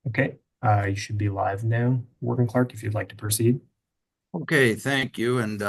Okay, you should be live now, Warden Clark, if you'd like to proceed. Okay, thank you. And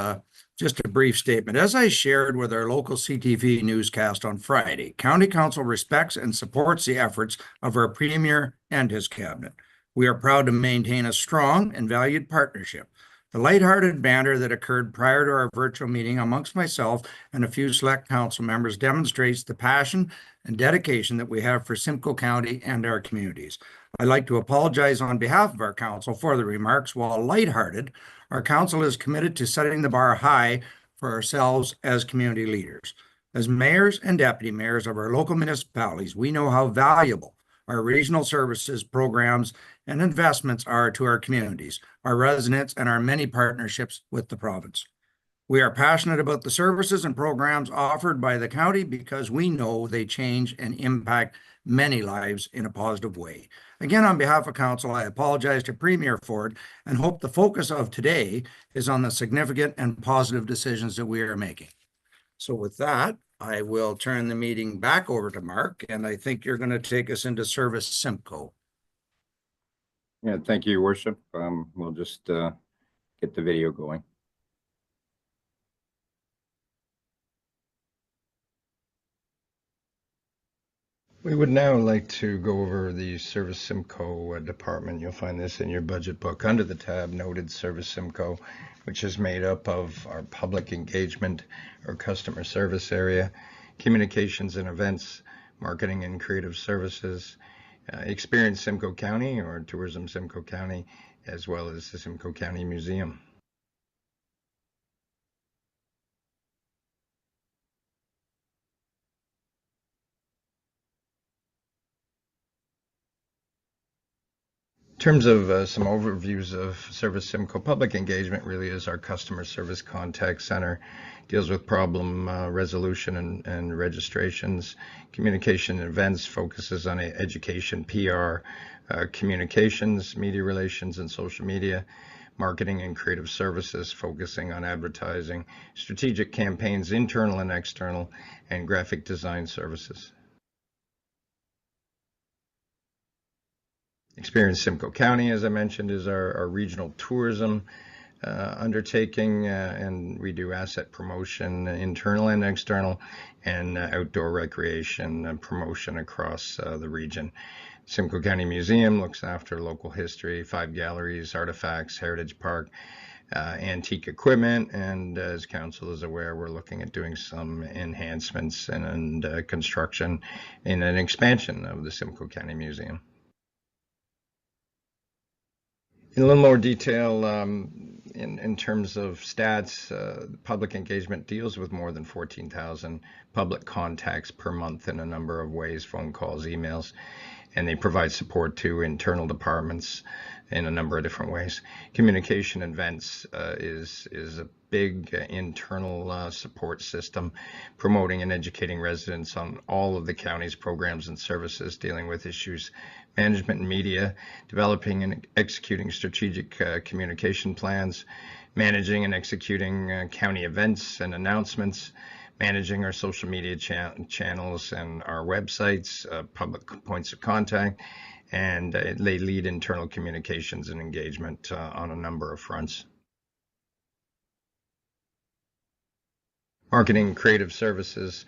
just a brief statement. As I shared with our local CTV newscast on Friday, County Council respects and supports the efforts of our Premier and his cabinet. We are proud to maintain a strong and valued partnership. The lighthearted banter that occurred prior to our virtual meeting amongst myself and a few select council members demonstrates the passion and dedication that we have for Simcoe County and our communities. I'd like to apologize on behalf of our council for the remarks. While lighthearted, our council is committed to setting the bar high for ourselves as community leaders. As mayors and deputy mayors of our local municipalities, we know how valuable our regional services, programs, and investments are to our communities, our residents, and our many partnerships with the province. We are passionate about the services and programs offered by the county because we know they change and impact many lives in a positive way. Again, on behalf of council, I apologize to Premier Ford and hope the focus of today is on the significant and positive decisions that we are making. So with that, I will turn the meeting back over to Mark, and I think you're going to take us into Service Simcoe. Yeah, thank you, Your Worship. We'll just get the video going. We would now like to go over the Service Simcoe department. You'll find this in your budget book under the tab noted Service Simcoe, which is made up of our public engagement or customer service area, communications and events, marketing and creative services, Experience Simcoe County or Tourism Simcoe County, as well as the Simcoe County Museum. In terms of some overviews of Service Simcoe, public engagement really is our customer service contact center, deals with problem resolution and registrations. Communication and events focuses on education, PR, communications, media relations, and social media. Marketing and creative services focusing on advertising, strategic campaigns, internal and external, and graphic design services. Experience Simcoe County, as I mentioned, is our regional tourism undertaking, and we do asset promotion, internal and external, and outdoor recreation and promotion across the region. Simcoe County Museum looks after local history, 5 galleries, artifacts, heritage park, antique equipment, and as council is aware, we're looking at doing some enhancements and construction in an expansion of the Simcoe County Museum. In a little more detail, in terms of stats, public engagement deals with more than 14,000 public contacts per month in a number of ways, phone calls, emails, and they provide support to internal departments in a number of different ways. Communication events is a big internal support system, promoting and educating residents on all of the county's programs and services dealing with issues, management and media, developing and executing strategic communication plans, managing and executing county events and announcements, managing our social media channels and our websites, public points of contact, and they lead internal communications and engagement on a number of fronts. Marketing and creative services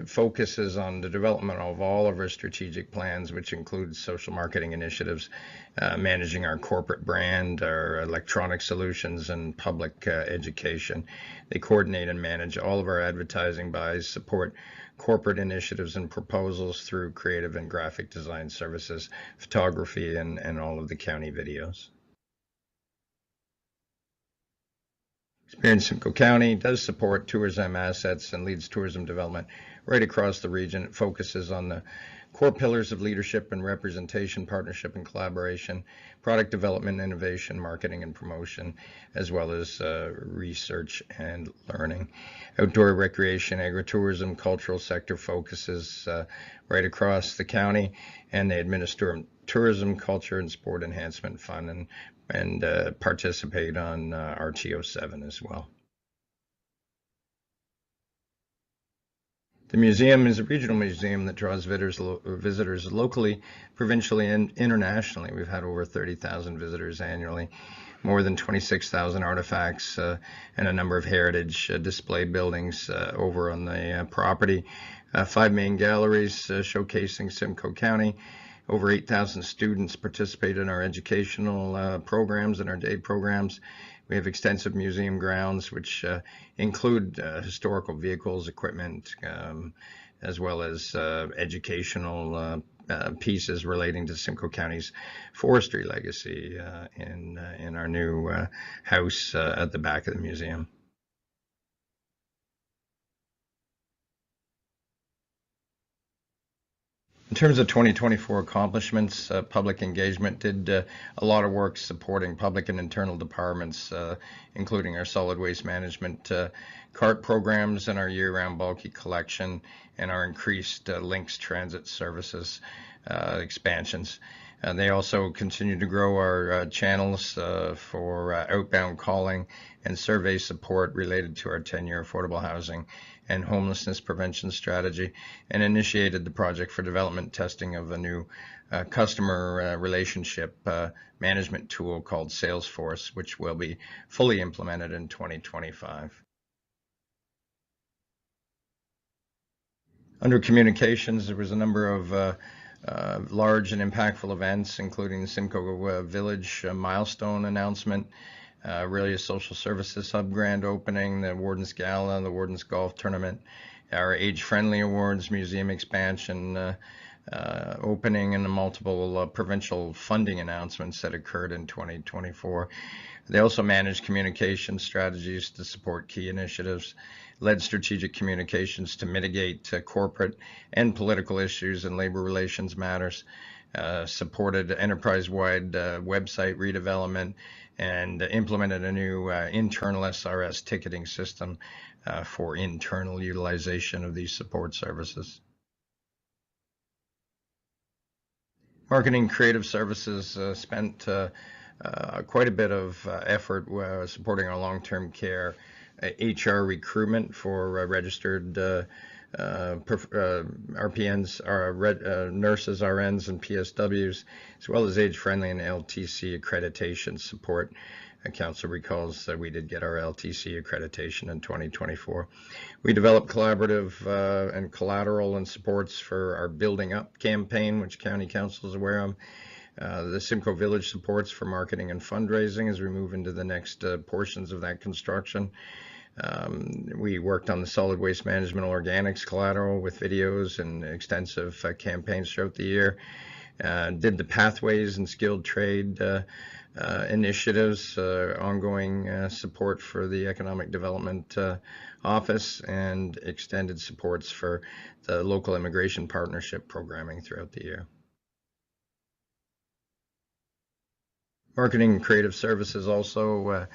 focuses on the development of all of our strategic plans, which includes social marketing initiatives, managing our corporate brand, our electronic solutions, and public education. They coordinate and manage all of our advertising buys, support corporate initiatives and proposals through creative and graphic design services, photography, and all of the county videos. Experience Simcoe County does support tourism assets and leads tourism development right across the region. It focuses on the core pillars of leadership and representation, partnership and collaboration, product development, innovation, marketing and promotion, as well as research and learning. Outdoor recreation, agritourism, cultural sector focuses right across the county, and they administer tourism, culture, and sport enhancement fund and participate on RTO 7 as well. The museum is a regional museum that draws visitors locally, provincially, and internationally. We've had over 30,000 visitors annually, more than 26,000 artifacts, and a number of heritage display buildings over on the property. 5 main galleries showcasing Simcoe County. Over 8,000 students participate in our educational programs and our day programs. We have extensive museum grounds, which include historical vehicles, equipment, as well as educational pieces relating to Simcoe County's forestry legacy in our new house at the back of the museum. In terms of 2024 accomplishments, public engagement did a lot of work supporting public and internal departments, including our solid waste management cart programs and our year-round bulky collection and our increased links transit services expansions. They also continue to grow our channels for outbound calling and survey support related to our 10-year affordable housing and homelessness prevention strategy, and initiated the project for development testing of a new customer relationship management tool called Salesforce, which will be fully implemented in 2025. Under communications, there was a number of large and impactful events, including the Simcoe Village milestone announcement, really a social services hub grand opening, the Warden's Gala, the Warden's Golf Tournament, our age-friendly awards, museum expansion opening, and the multiple provincial funding announcements that occurred in 2024. They also managed communication strategies to support key initiatives, led strategic communications to mitigate corporate and political issues and labor relations matters, supported enterprise-wide website redevelopment, and implemented a new internal SRS ticketing system for internal utilization of these support services. Marketing creative services spent quite a bit of effort supporting our long-term care HR recruitment for registered RPNs, nurses, RNs, and PSWs, as well as age-friendly and LTC accreditation support. Council recalls that we did get our LTC accreditation in 2024. We developed collaborative and collateral and supports for our Building Up campaign, which County Council is aware of. The Simcoe Village supports for marketing and fundraising as we move into the next portions of that construction. We worked on the solid waste management organics collateral with videos and extensive campaigns throughout the year. Did the pathways and skilled trade initiatives, ongoing support for the Economic Development Office, and extended supports for the local immigration partnership programming throughout the year. Marketing and creative services also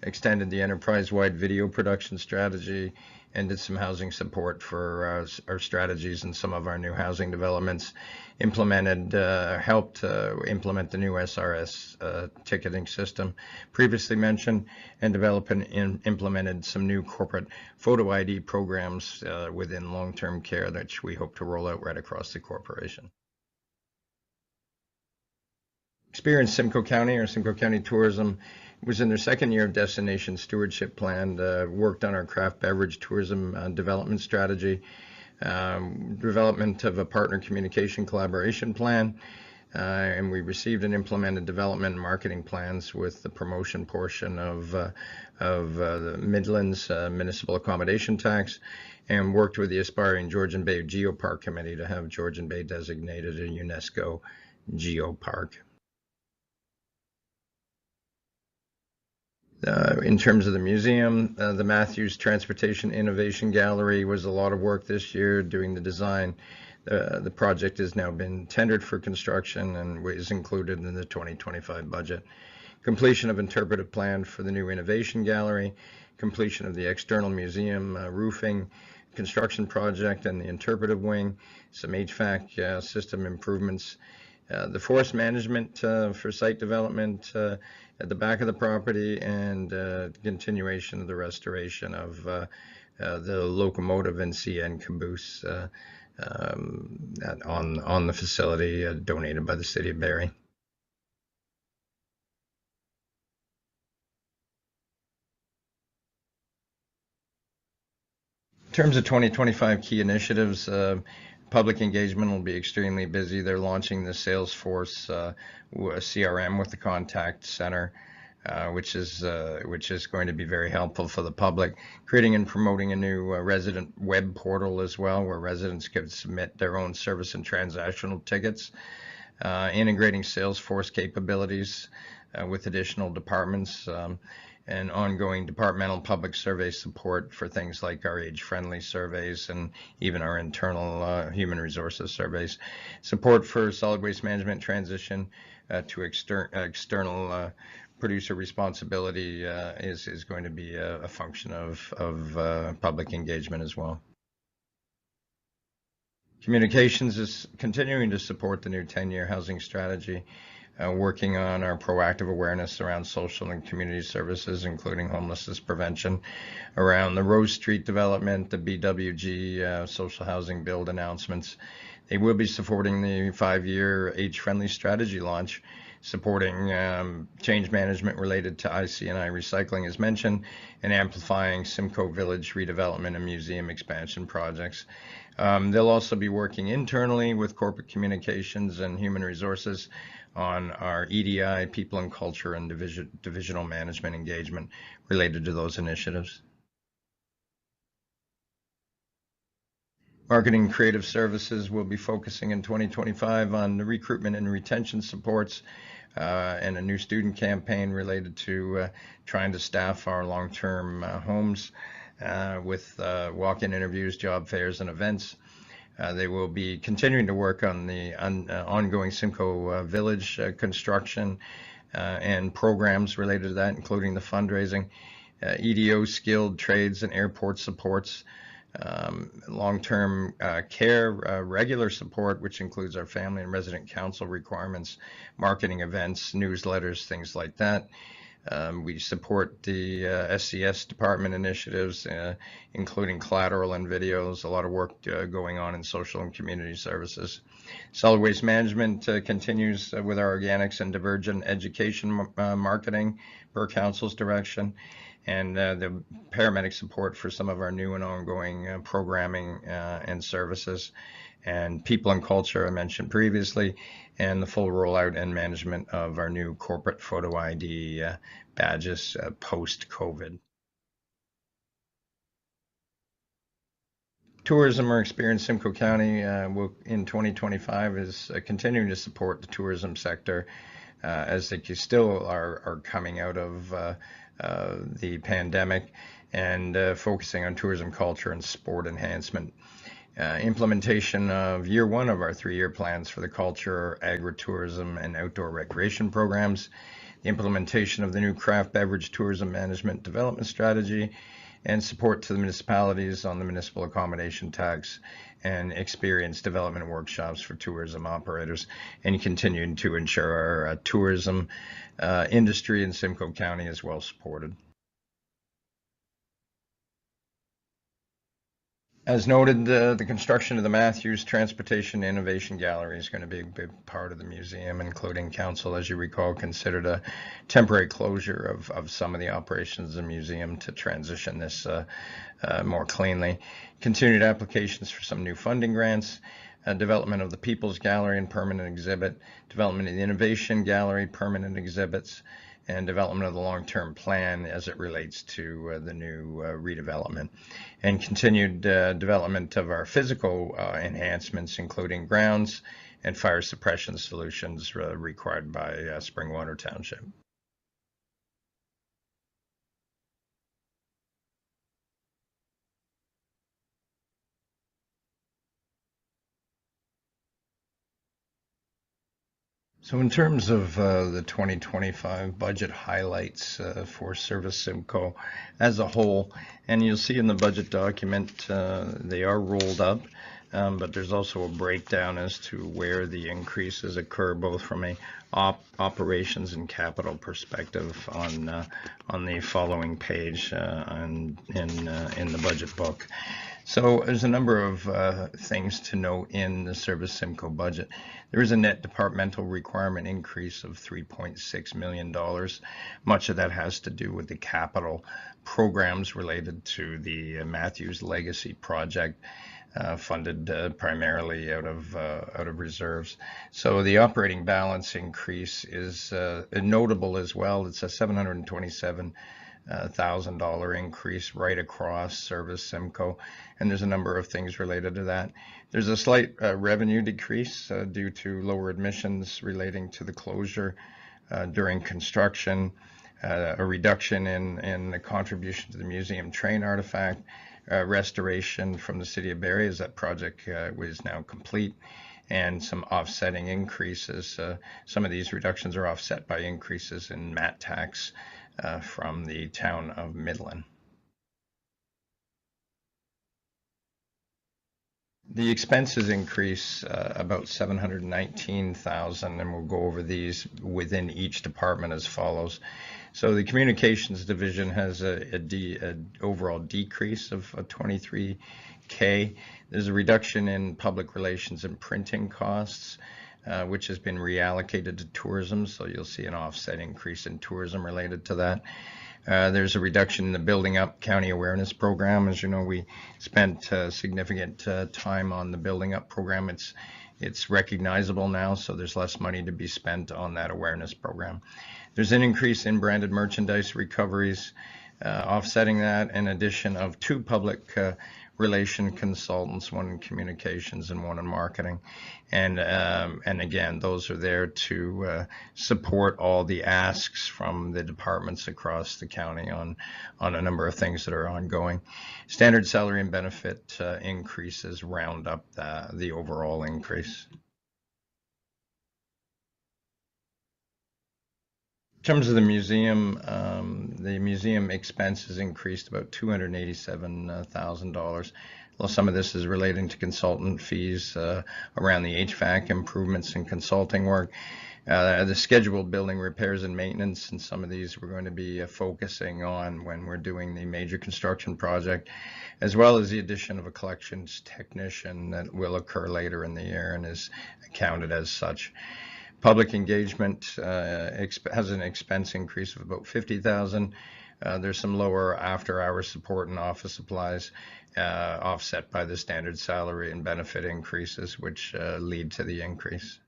extended the enterprise-wide video production strategy and did some housing support for our strategies and some of our new housing developments. Helped implement the new SRS ticketing system previously mentioned, and develop and implemented some new corporate photo ID programs within long-term care that we hope to roll out right across the corporation. Experience Simcoe County, or Simcoe County Tourism, was in their second year of destination stewardship plan, worked on our craft beverage tourism development strategy, development of a partner communication collaboration plan, and we received and implemented development and marketing plans with the promotion portion of the Midlands Municipal Accommodation Tax, and worked with the aspiring Georgian Bay Geopark Committee to have Georgian Bay designated a UNESCO Geopark. In terms of the museum, the Matthews Transportation Innovation Gallery was a lot of work this year doing the design. The project has now been tendered for construction and is included in the 2025 budget. Completion of interpretive plan for the new Innovation Gallery, completion of the external museum roofing construction project and the interpretive wing, some HVAC system improvements. The forest management for site development at the back of the property, and continuation of the restoration of the locomotive and CN caboose on the facility donated by the city of Barrie. In terms of 2025 key initiatives, public engagement will be extremely busy. They're launching the Salesforce CRM with the contact center, which is going to be very helpful for the public. Creating and promoting a new resident web portal as well, where residents can submit their own service and transactional tickets. Integrating Salesforce capabilities with additional departments. And ongoing departmental public survey support for things like our age-friendly surveys and even our internal human resources surveys. Support for solid waste management transition to external producer responsibility is going to be a function of public engagement as well. Communications is continuing to support the new 10-year housing strategy. Working on our proactive awareness around social and community services, including homelessness prevention, around the Rose Street development, the BWG social housing build announcements. They will be supporting the 5-year age-friendly strategy launch, supporting change management related to IC&I recycling as mentioned, and amplifying Simcoe Village redevelopment and museum expansion projects. They'll also be working internally with corporate communications and human resources on our EDI, people and culture, and divisional management engagement related to those initiatives. Marketing and creative services will be focusing in 2025 on the recruitment and retention supports and a new student campaign related to trying to staff our long-term homes with walk-in interviews, job fairs, and events. They will be continuing to work on the ongoing Simcoe Village construction and programs related to that, including the fundraising, EDO skilled trades and airport supports, long-term care, regular support, which includes our family and resident council requirements, marketing events, newsletters, things like that. We support the SCS department initiatives, including collateral and videos, a lot of work going on in social and community services. Solid waste management continues with our organics and divergent education marketing per council's direction, and the paramedic support for some of our new and ongoing programming and services, and people and culture I mentioned previously, and the full rollout and management of our new corporate photo ID badges post-COVID. Tourism or experience Simcoe County will in 2025 is continuing to support the tourism sector as they still are coming out of the pandemic and focusing on tourism, culture, and sport enhancement. Implementation of year 1 of our 3-year plans for the culture, agritourism, and outdoor recreation programs, the implementation of the new craft beverage tourism management development strategy, and support to the municipalities on the municipal accommodation tax and experience development workshops for tourism operators, and continuing to ensure our tourism industry in Simcoe County is well supported. As noted, the construction of the Matthews Transportation Innovation Gallery is going to be a big part of the museum, including council, as you recall, considered a temporary closure of some of the operations of the museum to transition this more cleanly. Continued applications for some new funding grants, development of the People's Gallery and permanent exhibit, development of the Innovation Gallery, permanent exhibits, and development of the long-term plan as it relates to the new redevelopment, and continued development of our physical enhancements, including grounds and fire suppression solutions required by Springwater Township. So in terms of the 2025 budget highlights for Service Simcoe as a whole, and you'll see in the budget document, they are rolled up. but there's also a breakdown as to where the increases occur, both from a operations and capital perspective on the following page in the budget book. So there's a number of things to note in the Service Simcoe budget. There is a net departmental requirement increase of $3.6 million. Much of that has to do with the capital programs related to the Matthews Legacy project, funded primarily out of reserves. So the operating balance increase is notable as well. It's a $727,000 increase right across Service Simcoe, and there's a number of things related to that. There's a slight revenue decrease due to lower admissions relating to the closure during construction, a reduction in the contribution to the museum train artifact, restoration from the City of Barrie as that project was now complete, and some offsetting increases. Some of these reductions are offset by increases in MAT tax from the town of Midland. The expenses increase about $719,000, and we'll go over these within each department as follows. So the communications division has an overall decrease of $23K. There's a reduction in public relations and printing costs, which has been reallocated to tourism. So you'll see an offset increase in tourism related to that. There's a reduction in the Building Up County Awareness Program. As you know, we spent significant time on the Building Up program. It's recognizable now, so there's less money to be spent on that awareness program. There's an increase in branded merchandise recoveries, offsetting that, an addition of 2 public relation consultants, one in communications and one in marketing. And again, those are there to support all the asks from the departments across the county on a number of things that are ongoing. Standard salary and benefit increases round up the overall increase. In terms of the museum expenses increased about $287,000. Well, some of this is relating to consultant fees around the HVAC improvements and consulting work. The scheduled building repairs and maintenance, and some of these we're going to be focusing on when we're doing the major construction project, as well as the addition of a collections technician that will occur later in the year and is counted as such. Public engagement has an expense increase of about $50,000. There's some lower after-hours support and office supplies, offset by the standard salary and benefit increases, which lead to the increase.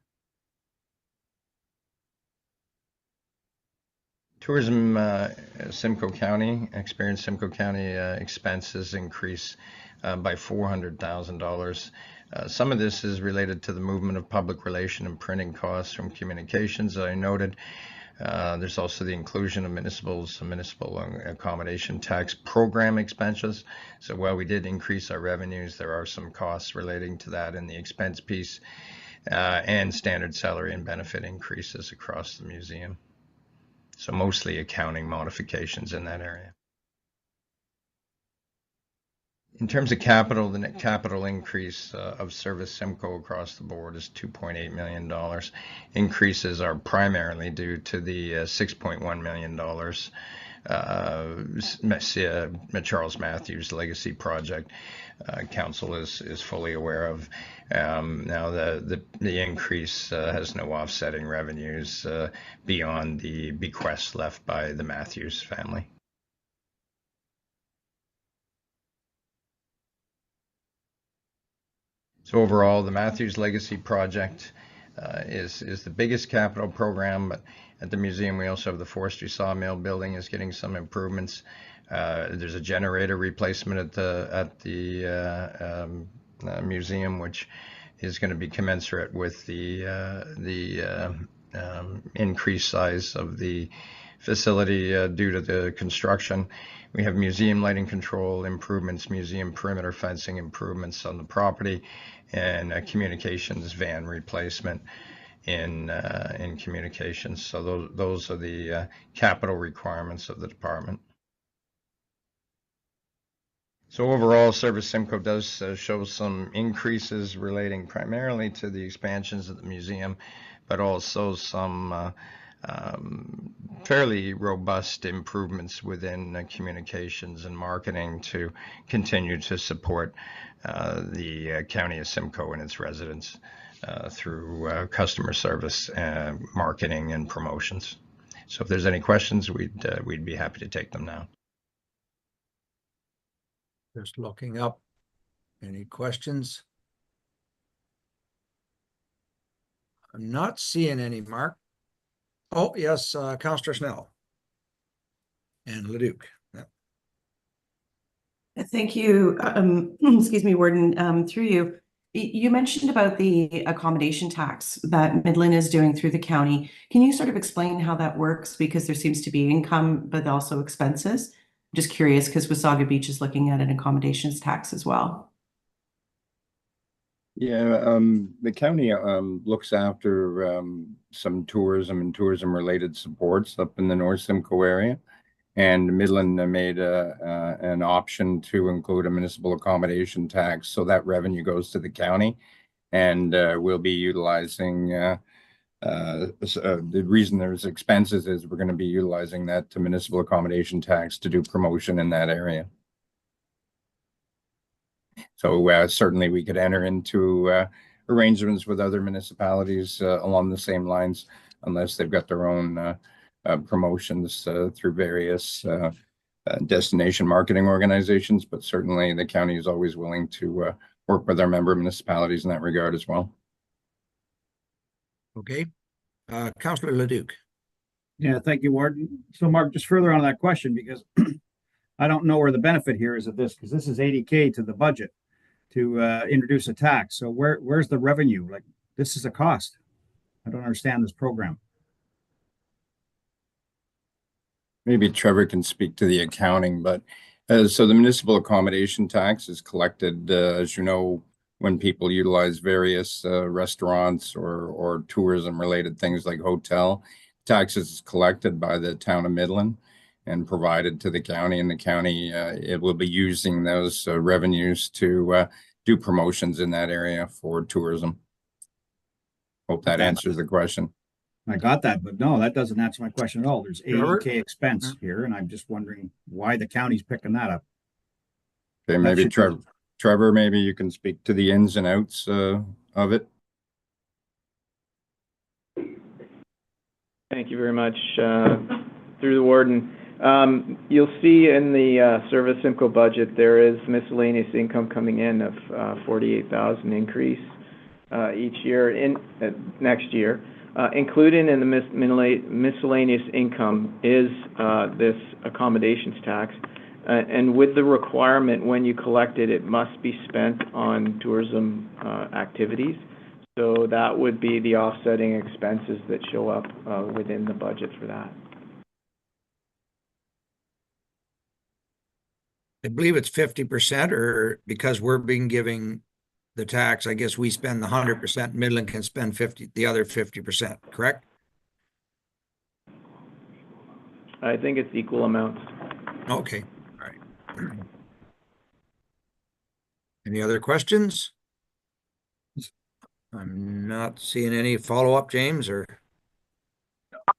Tourism, Simcoe County, Experience Simcoe County expenses increase by $400,000. Some of this is related to the movement of public relation and printing costs from communications that I noted. There's also the inclusion of municipal accommodation tax program expenses. So while we did increase our revenues, there are some costs relating to that in the expense piece, and standard salary and benefit increases across the museum. So mostly accounting modifications in that area. In terms of capital, the net capital increase of Service Simcoe across the board is $2.8 million. Increases are primarily due to the $6.1 million Charles Matthews Legacy project. Council is fully aware of. Now the increase has no offsetting revenues beyond the bequest left by the Matthews family. So overall, the Matthews Legacy project is the biggest capital program, but at the museum we also have the forestry sawmill building is getting some improvements. There's a generator replacement at the museum, which is going to be commensurate with the increased size of the facility due to the construction. We have museum lighting control improvements, museum perimeter fencing improvements on the property, and a communications van replacement in communications. So those are the capital requirements of the department. So overall, Service Simcoe does show some increases relating primarily to the expansions of the museum, but also some fairly robust improvements within communications and marketing to continue to support the County of Simcoe and its residents through customer service, marketing, and promotions. So if there's any questions, we'd be happy to take them now. Just looking up. Any questions? I'm not seeing any, Mark. Oh, yes, Councillor Snell. And Leduc. Yeah. Thank you. Excuse me, Warden, through you. You mentioned about the accommodation tax that Midland is doing through the county. Can you sort of explain how that works? Because there seems to be income, but also expenses. Just curious, because Wasaga Beach is looking at an accommodations tax as well. Yeah, the county looks after some tourism and tourism related supports up in the North Simcoe area. And Midland made an option to include a municipal accommodation tax. So that revenue goes to the county, and we'll be utilizing the reason there's expenses is we're going to be utilizing that municipal accommodation tax to do promotion in that area. So certainly we could enter into arrangements with other municipalities along the same lines, unless they've got their own promotions through various destination marketing organizations. But certainly the county is always willing to work with our member municipalities in that regard as well. Okay. Councillor Leduc. Yeah, thank you, Warden. So Mark, just further on that question, because I don't know where the benefit here is of this, because this is 80K to the budget to introduce a tax. So where's the revenue? Like, this is a cost. I don't understand this program. Maybe Trevor can speak to the accounting, but so the municipal accommodation tax is collected, as you know, when people utilize various restaurants or tourism related things like hotel. Taxes is collected by the town of Midland and provided to the county, and the county it will be using those revenues to do promotions in that area for tourism. Hope that answers the question. I got that, but no, that doesn't answer my question at all. There's 80K expense Yeah. here, and I'm just wondering why the county's picking that up. Okay, maybe Trevor, maybe you can speak to the ins and outs of it. Thank you very much, through the warden. You'll see in the Service Simcoe budget, there is miscellaneous income coming in of 48,000 increase each year next year. Included in the miscellaneous income is this accommodations tax. And with the requirement when you collect it, it must be spent on tourism activities. So that would be the offsetting expenses that show up within the budget for that. I believe it's 50%, or because we're being giving the tax, I guess we spend the 100%, Midland can spend the other 50%, correct? I think it's equal amounts. Okay, all right. Any other questions? I'm not seeing any follow-up, James, or?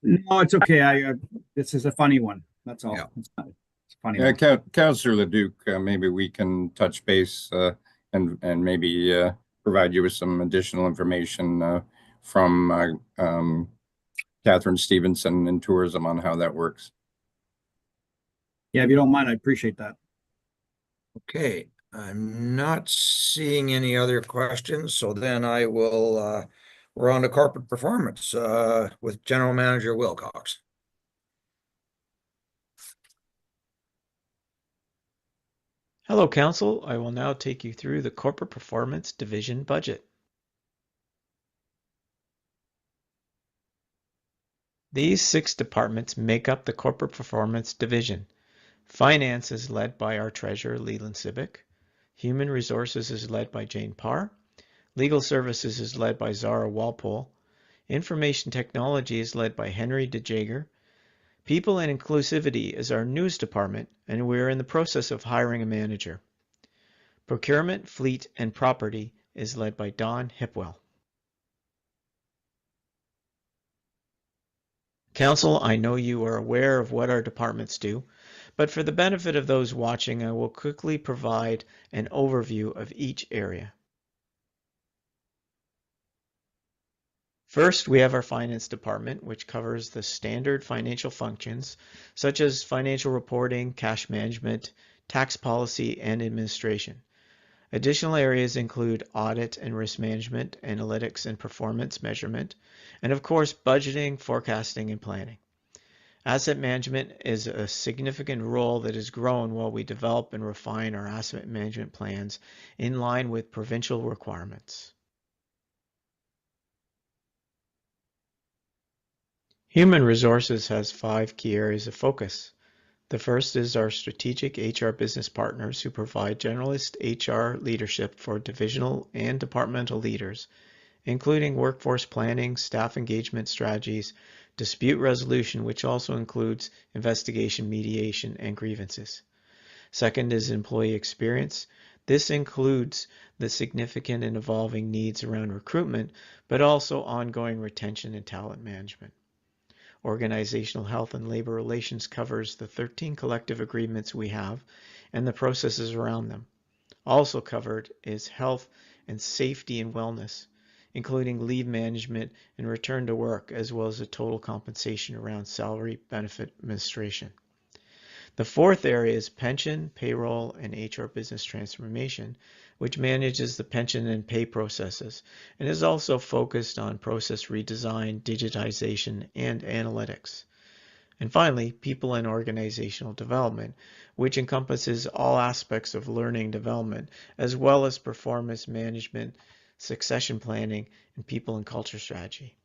No, it's okay. This is a funny one. That's all. Yeah. It's a funny one. Councillor Leduc, maybe we can touch base and maybe provide you with some additional information from Catherine Stevenson in tourism on how that works. Yeah, if you don't mind, I appreciate that. Okay, I'm not seeing any other questions, so then I will, we're on to corporate performance with General Manager Wilcox. Hello, Council. I will now take you through the Corporate Performance Division budget. These 6 departments make up the Corporate Performance Division. Finance is led by our Treasurer, Leland Sibic. Human Resources is led by Jane Parr. Legal Services is led by Zara Walpole. Information Technology is led by Henry DeJager. People and Inclusivity is our news department, and we are in the process of hiring a manager. Procurement, Fleet, and Property is led by Don Hipwell. Council, I know you are aware of what our departments do, but for the benefit of those watching, I will quickly provide an overview of each area. First, we have our finance department, which covers the standard financial functions, such as financial reporting, cash management, tax policy, and administration. Additional areas include audit and risk management, analytics and performance measurement, and of course, budgeting, forecasting, and planning. Asset management is a significant role that has grown while we develop and refine our asset management plans in line with provincial requirements. Human Resources has 5 key areas of focus. The first is our strategic HR business partners who provide generalist HR leadership for divisional and departmental leaders, including workforce planning, staff engagement strategies, dispute resolution, which also includes investigation, mediation, and grievances. Second is employee experience. This includes the significant and evolving needs around recruitment, but also ongoing retention and talent management. Organizational health and labor relations covers the 13 collective agreements we have and the processes around them. Also covered is health and safety and wellness, including leave management and return to work, as well as the total compensation around salary benefit administration. The fourth area is pension, payroll, and HR business transformation, which manages the pension and pay processes and is also focused on process redesign, digitization, and analytics. And finally, people and organizational development, which encompasses all aspects of learning development, as well as performance management, succession planning, and people and culture strategy.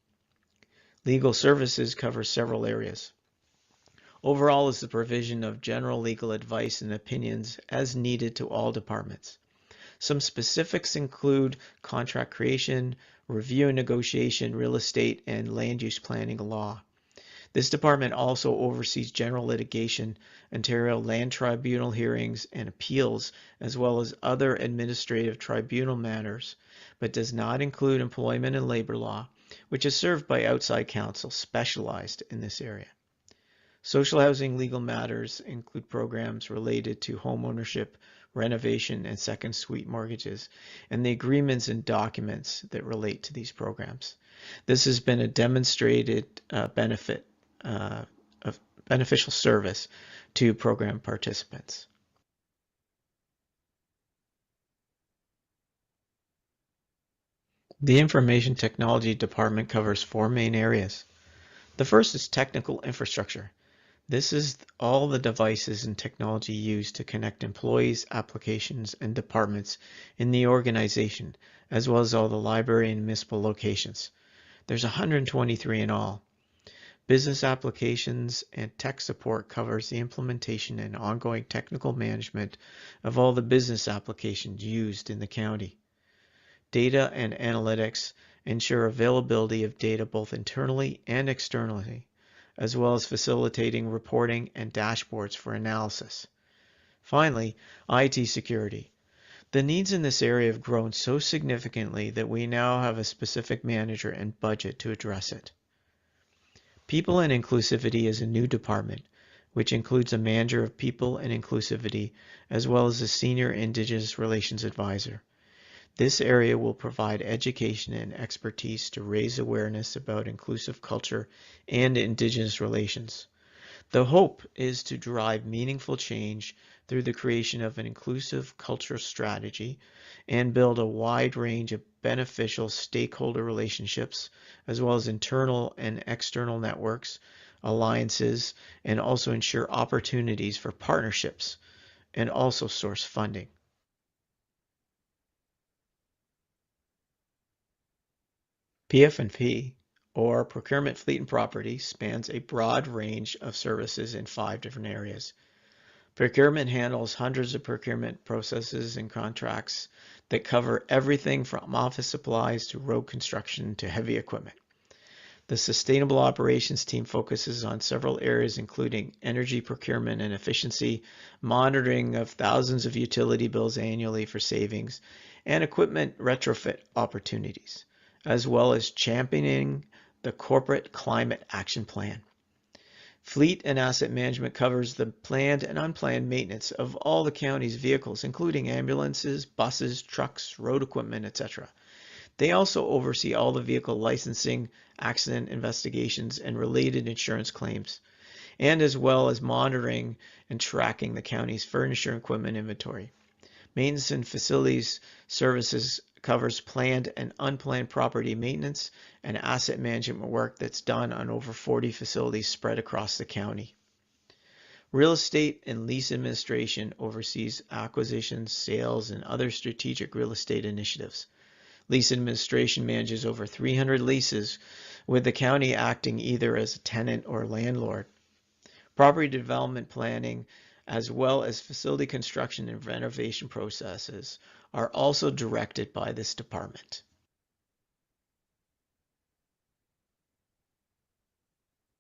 Legal services covers several areas. Overall is the provision of general legal advice and opinions as needed to all departments. Some specifics include contract creation, review and negotiation, real estate, and land use planning law. This department also oversees general litigation, Ontario Land Tribunal hearings and appeals, as well as other administrative tribunal matters, but does not include employment and labor law, which is served by outside counsel specialized in this area. Social housing legal matters include programs related to home ownership, renovation, and second suite mortgages, and the agreements and documents that relate to these programs. This has been a demonstrated beneficial service to program participants. The Information Technology Department covers 4 main areas. The first is technical infrastructure. This is all the devices and technology used to connect employees, applications, and departments in the organization, as well as all the library and municipal locations. There's 123 in all. Business applications and tech support covers the implementation and ongoing technical management of all the business applications used in the county. Data and analytics ensure availability of data both internally and externally, as well as facilitating reporting and dashboards for analysis. Finally, IT security. The needs in this area have grown so significantly that we now have a specific manager and budget to address it. People and Inclusivity is a new department, which includes a manager of people and inclusivity, as well as a senior Indigenous Relations advisor. This area will provide education and expertise to raise awareness about inclusive culture and Indigenous relations. The hope is to drive meaningful change through the creation of an inclusive culture strategy and build a wide range of beneficial stakeholder relationships, as well as internal and external networks, alliances, and also ensure opportunities for partnerships and also source funding. PF&P, or Procurement, Fleet and Property, spans a broad range of services in 5 different areas. Procurement handles hundreds of procurement processes and contracts that cover everything from office supplies to road construction to heavy equipment. The Sustainable Operations team focuses on several areas, including energy procurement and efficiency, monitoring of thousands of utility bills annually for savings, and equipment retrofit opportunities, as well as championing the Corporate Climate Action Plan. Fleet and asset management covers the planned and unplanned maintenance of all the county's vehicles, including ambulances, buses, trucks, road equipment, etc. They also oversee all the vehicle licensing, accident investigations, and related insurance claims, and as well as monitoring and tracking the county's furniture and equipment inventory. Maintenance and facilities services covers planned and unplanned property maintenance and asset management work that's done on over 40 facilities spread across the county. Real estate and lease administration oversees acquisitions, sales, and other strategic real estate initiatives. Lease administration manages over 300 leases, with the county acting either as a tenant or landlord. Property development planning, as well as facility construction and renovation processes, are also directed by this department.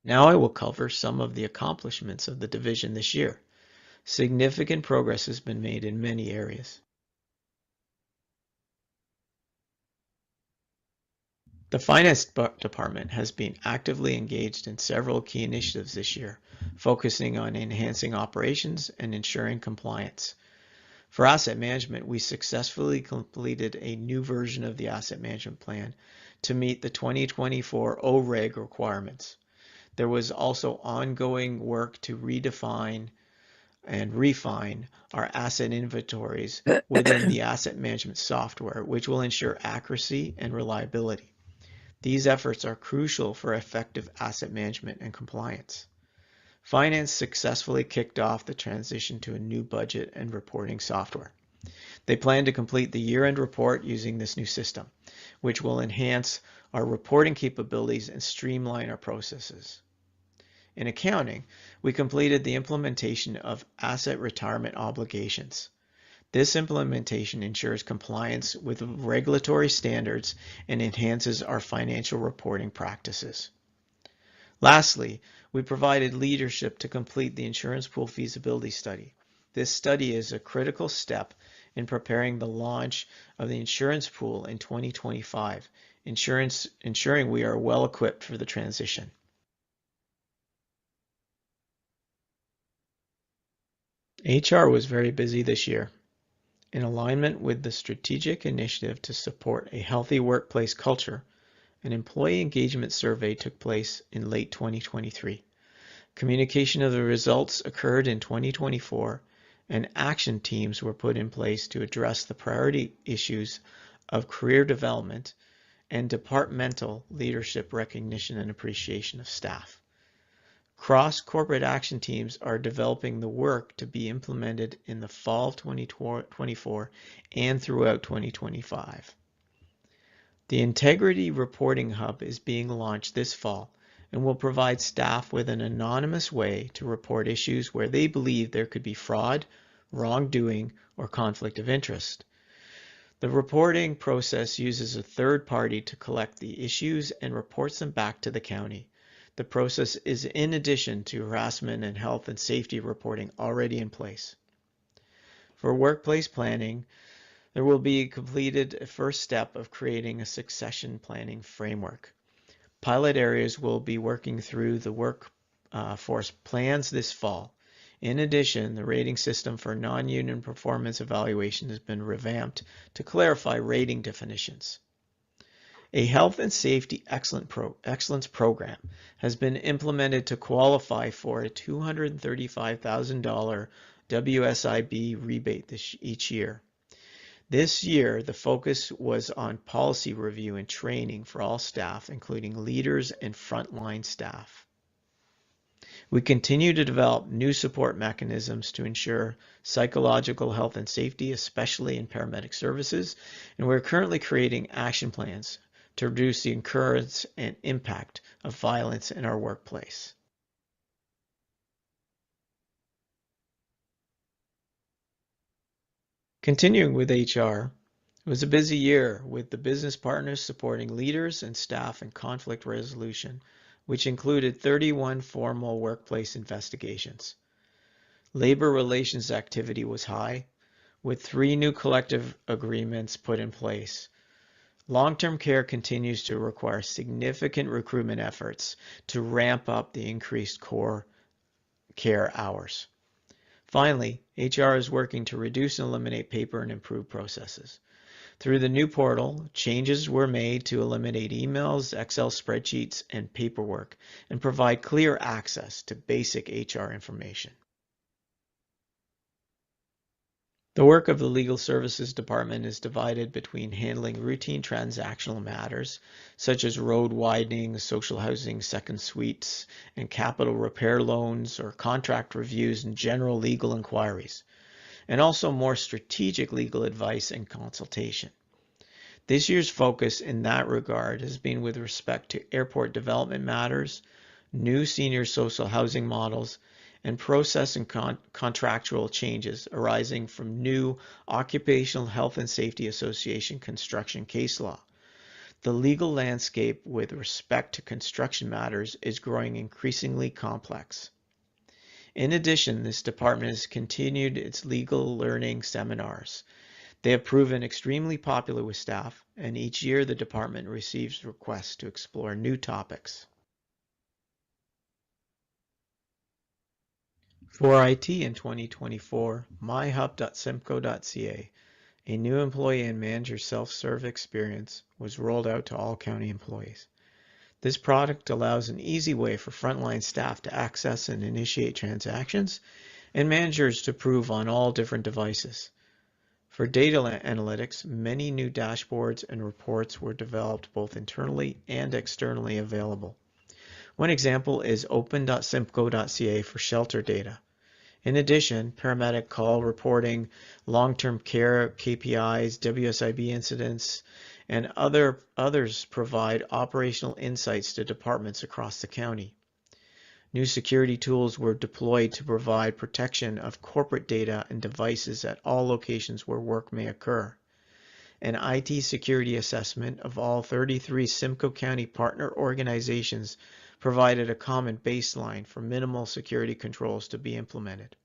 Now I will cover some of the accomplishments of the division this year. Significant progress has been made in many areas. The Finance Department has been actively engaged in several key initiatives this year, focusing on enhancing operations and ensuring compliance. For asset management, we successfully completed a new version of the asset management plan to meet the 2024 OREG requirements. There was also ongoing work to redefine and refine our asset inventories within the asset management software, which will ensure accuracy and reliability. These efforts are crucial for effective asset management and compliance. Finance successfully kicked off the transition to a new budget and reporting software. They plan to complete the year-end report using this new system, which will enhance our reporting capabilities and streamline our processes. In accounting, we completed the implementation of asset retirement obligations. This implementation ensures compliance with regulatory standards and enhances our financial reporting practices. Lastly, we provided leadership to complete the insurance pool feasibility study. This study is a critical step in preparing the launch of the insurance pool in 2025, ensuring we are well equipped for the transition. HR was very busy this year. In alignment with the strategic initiative to support a healthy workplace culture, an employee engagement survey took place in late 2023. Communication of the results occurred in 2024, and action teams were put in place to address the priority issues of career development and departmental leadership recognition and appreciation of staff. Cross-corporate action teams are developing the work to be implemented in the fall of 2024 and throughout 2025. The Integrity Reporting Hub is being launched this fall and will provide staff with an anonymous way to report issues where they believe there could be fraud, wrongdoing, or conflict of interest. The reporting process uses a third party to collect the issues and reports them back to the county. The process is in addition to harassment and health and safety reporting already in place. For workplace planning, there will be completed a first step of creating a succession planning framework. Pilot areas will be working through the workforce plans this fall. In addition, the rating system for non-union performance evaluation has been revamped to clarify rating definitions. A health and safety excellence program has been implemented to qualify for a $235,000 WSIB rebate each year. This year, the focus was on policy review and training for all staff, including leaders and frontline staff. We continue to develop new support mechanisms to ensure psychological health and safety, especially in paramedic services, and we're currently creating action plans to reduce the occurrence and impact of violence in our workplace. Continuing with HR, It was a busy year with the business partners supporting leaders and staff in conflict resolution, which included 31 formal workplace investigations. Labor relations activity was high, with 3 new collective agreements put in place. Long-term care continues to require significant recruitment efforts to ramp up the increased core care hours. Finally, HR is working to reduce and eliminate paper and improve processes. Through the new portal, changes were made to eliminate emails, Excel spreadsheets, and paperwork, and provide clear access to basic HR information. The work of the Legal Services Department is divided between handling routine transactional matters, such as road widening, social housing second suites, and capital repair loans or contract reviews and general legal inquiries, and also more strategic legal advice and consultation. This year's focus in that regard has been with respect to airport development matters, new senior social housing models, and process and contractual changes arising from new Occupational Health and Safety Association construction case law. The legal landscape with respect to construction matters is growing increasingly complex. In addition, this department has continued its legal learning seminars. They have proven extremely popular with staff, and each year the department receives requests to explore new topics. For IT in 2024, myhub.simcoe.ca, a new employee and manager self-serve experience, was rolled out to all county employees. This product allows an easy way for frontline staff to access and initiate transactions, and managers to approve on all different devices. For data analytics, many new dashboards and reports were developed both internally and externally available. One example is open.simcoe.ca for shelter data. In addition, paramedic call reporting, long-term care KPIs, WSIB incidents, and others provide operational insights to departments across the county. New security tools were deployed to provide protection of corporate data and devices at all locations where work may occur. An IT security assessment of all 33 Simcoe County partner organizations provided a common baseline for minimal security controls to be implemented.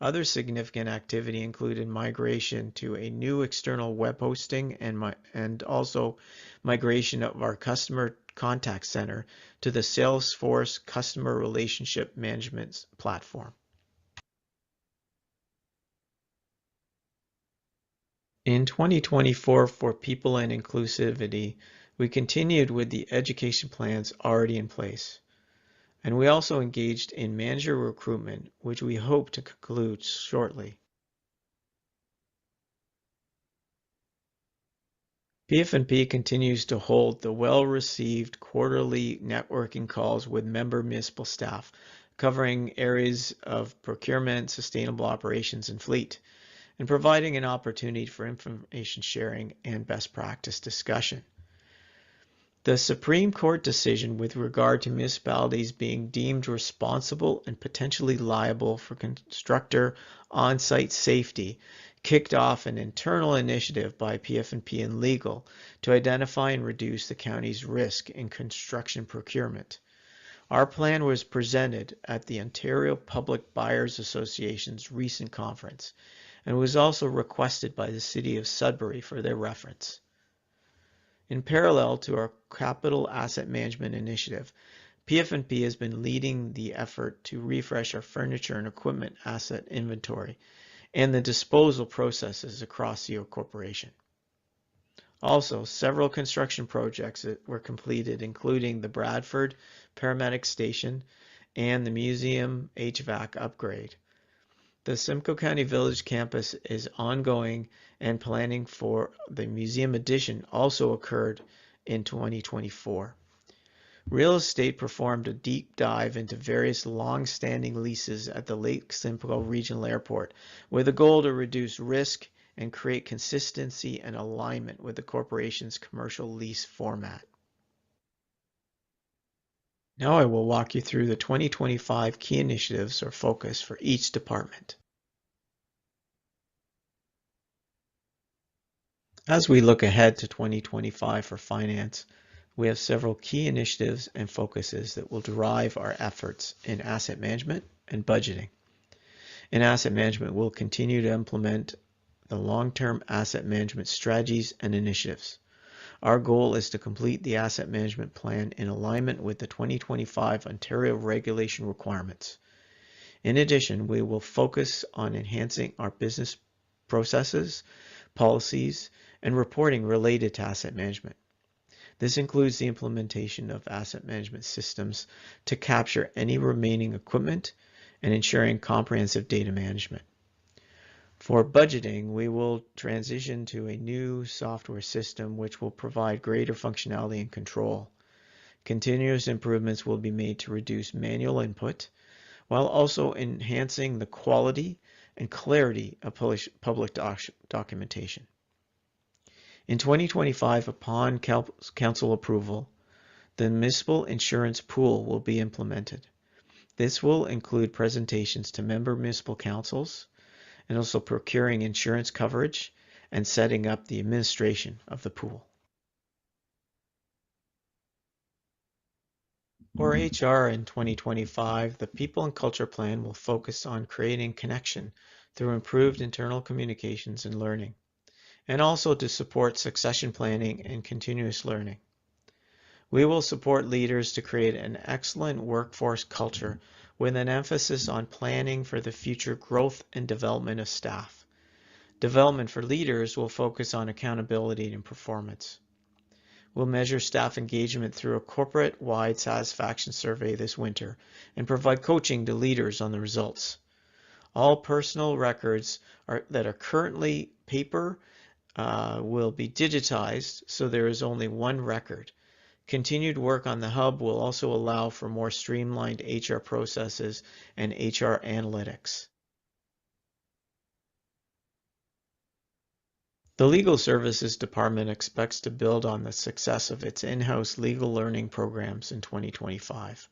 Other significant activity included migration to a new external web hosting and also migration of our customer contact center to the Salesforce Customer Relationship Management platform. In 2024, for people and inclusivity, we continued with the education plans already in place. And we also engaged in manager recruitment, which we hope to conclude shortly. PF&P continues to hold the well-received quarterly networking calls with member municipal staff, covering areas of procurement, sustainable operations, and fleet, and providing an opportunity for information sharing and best practice discussion. The Supreme Court decision with regard to municipalities being deemed responsible and potentially liable for constructor on-site safety kicked off an internal initiative by PF&P and legal to identify and reduce the county's risk in construction procurement. Our plan was presented at the Ontario Public Buyers Association's recent conference and was also requested by the City of Sudbury for their reference. In parallel to our capital asset management initiative, PF&P has been leading the effort to refresh our furniture and equipment asset inventory and the disposal processes across the corporation. Also, several construction projects were completed, including the Bradford Paramedic Station and the Museum HVAC upgrade. The Simcoe County Village campus is ongoing, and planning for the museum addition also occurred in 2024. Real estate performed a deep dive into various long-standing leases at the Lake Simcoe Regional Airport with a goal to reduce risk and create consistency and alignment with the corporation's commercial lease format. Now I will walk you through the 2025 key initiatives or focus for each department. As we look ahead to 2025 for finance, we have several key initiatives and focuses that will drive our efforts in asset management and budgeting. In asset management, we'll continue to implement the long-term asset management strategies and initiatives. Our goal is to complete the asset management plan in alignment with the 2025 Ontario regulation requirements. In addition, we will focus on enhancing our business processes, policies, and reporting related to asset management. This includes the implementation of asset management systems to capture any remaining equipment and ensuring comprehensive data management. For budgeting, we will transition to a new software system which will provide greater functionality and control. Continuous improvements will be made to reduce manual input while also enhancing the quality and clarity of public documentation. In 2025, upon council approval, the municipal insurance pool will be implemented. This will include presentations to member municipal councils and also procuring insurance coverage and setting up the administration of the pool. For HR in 2025, the People and Culture Plan will focus on creating connection through improved internal communications and learning, and also to support succession planning and continuous learning. We will support leaders to create an excellent workforce culture with an emphasis on planning for the future growth and development of staff. Development for leaders will focus on accountability and performance. We'll measure staff engagement through a corporate-wide satisfaction survey this winter and provide coaching to leaders on the results. All personal records that are currently paper will be digitized, so there is only one record. Continued work on the hub will also allow for more streamlined HR processes and HR analytics. The Legal Services Department expects to build on the success of its in-house legal learning programs in 2025.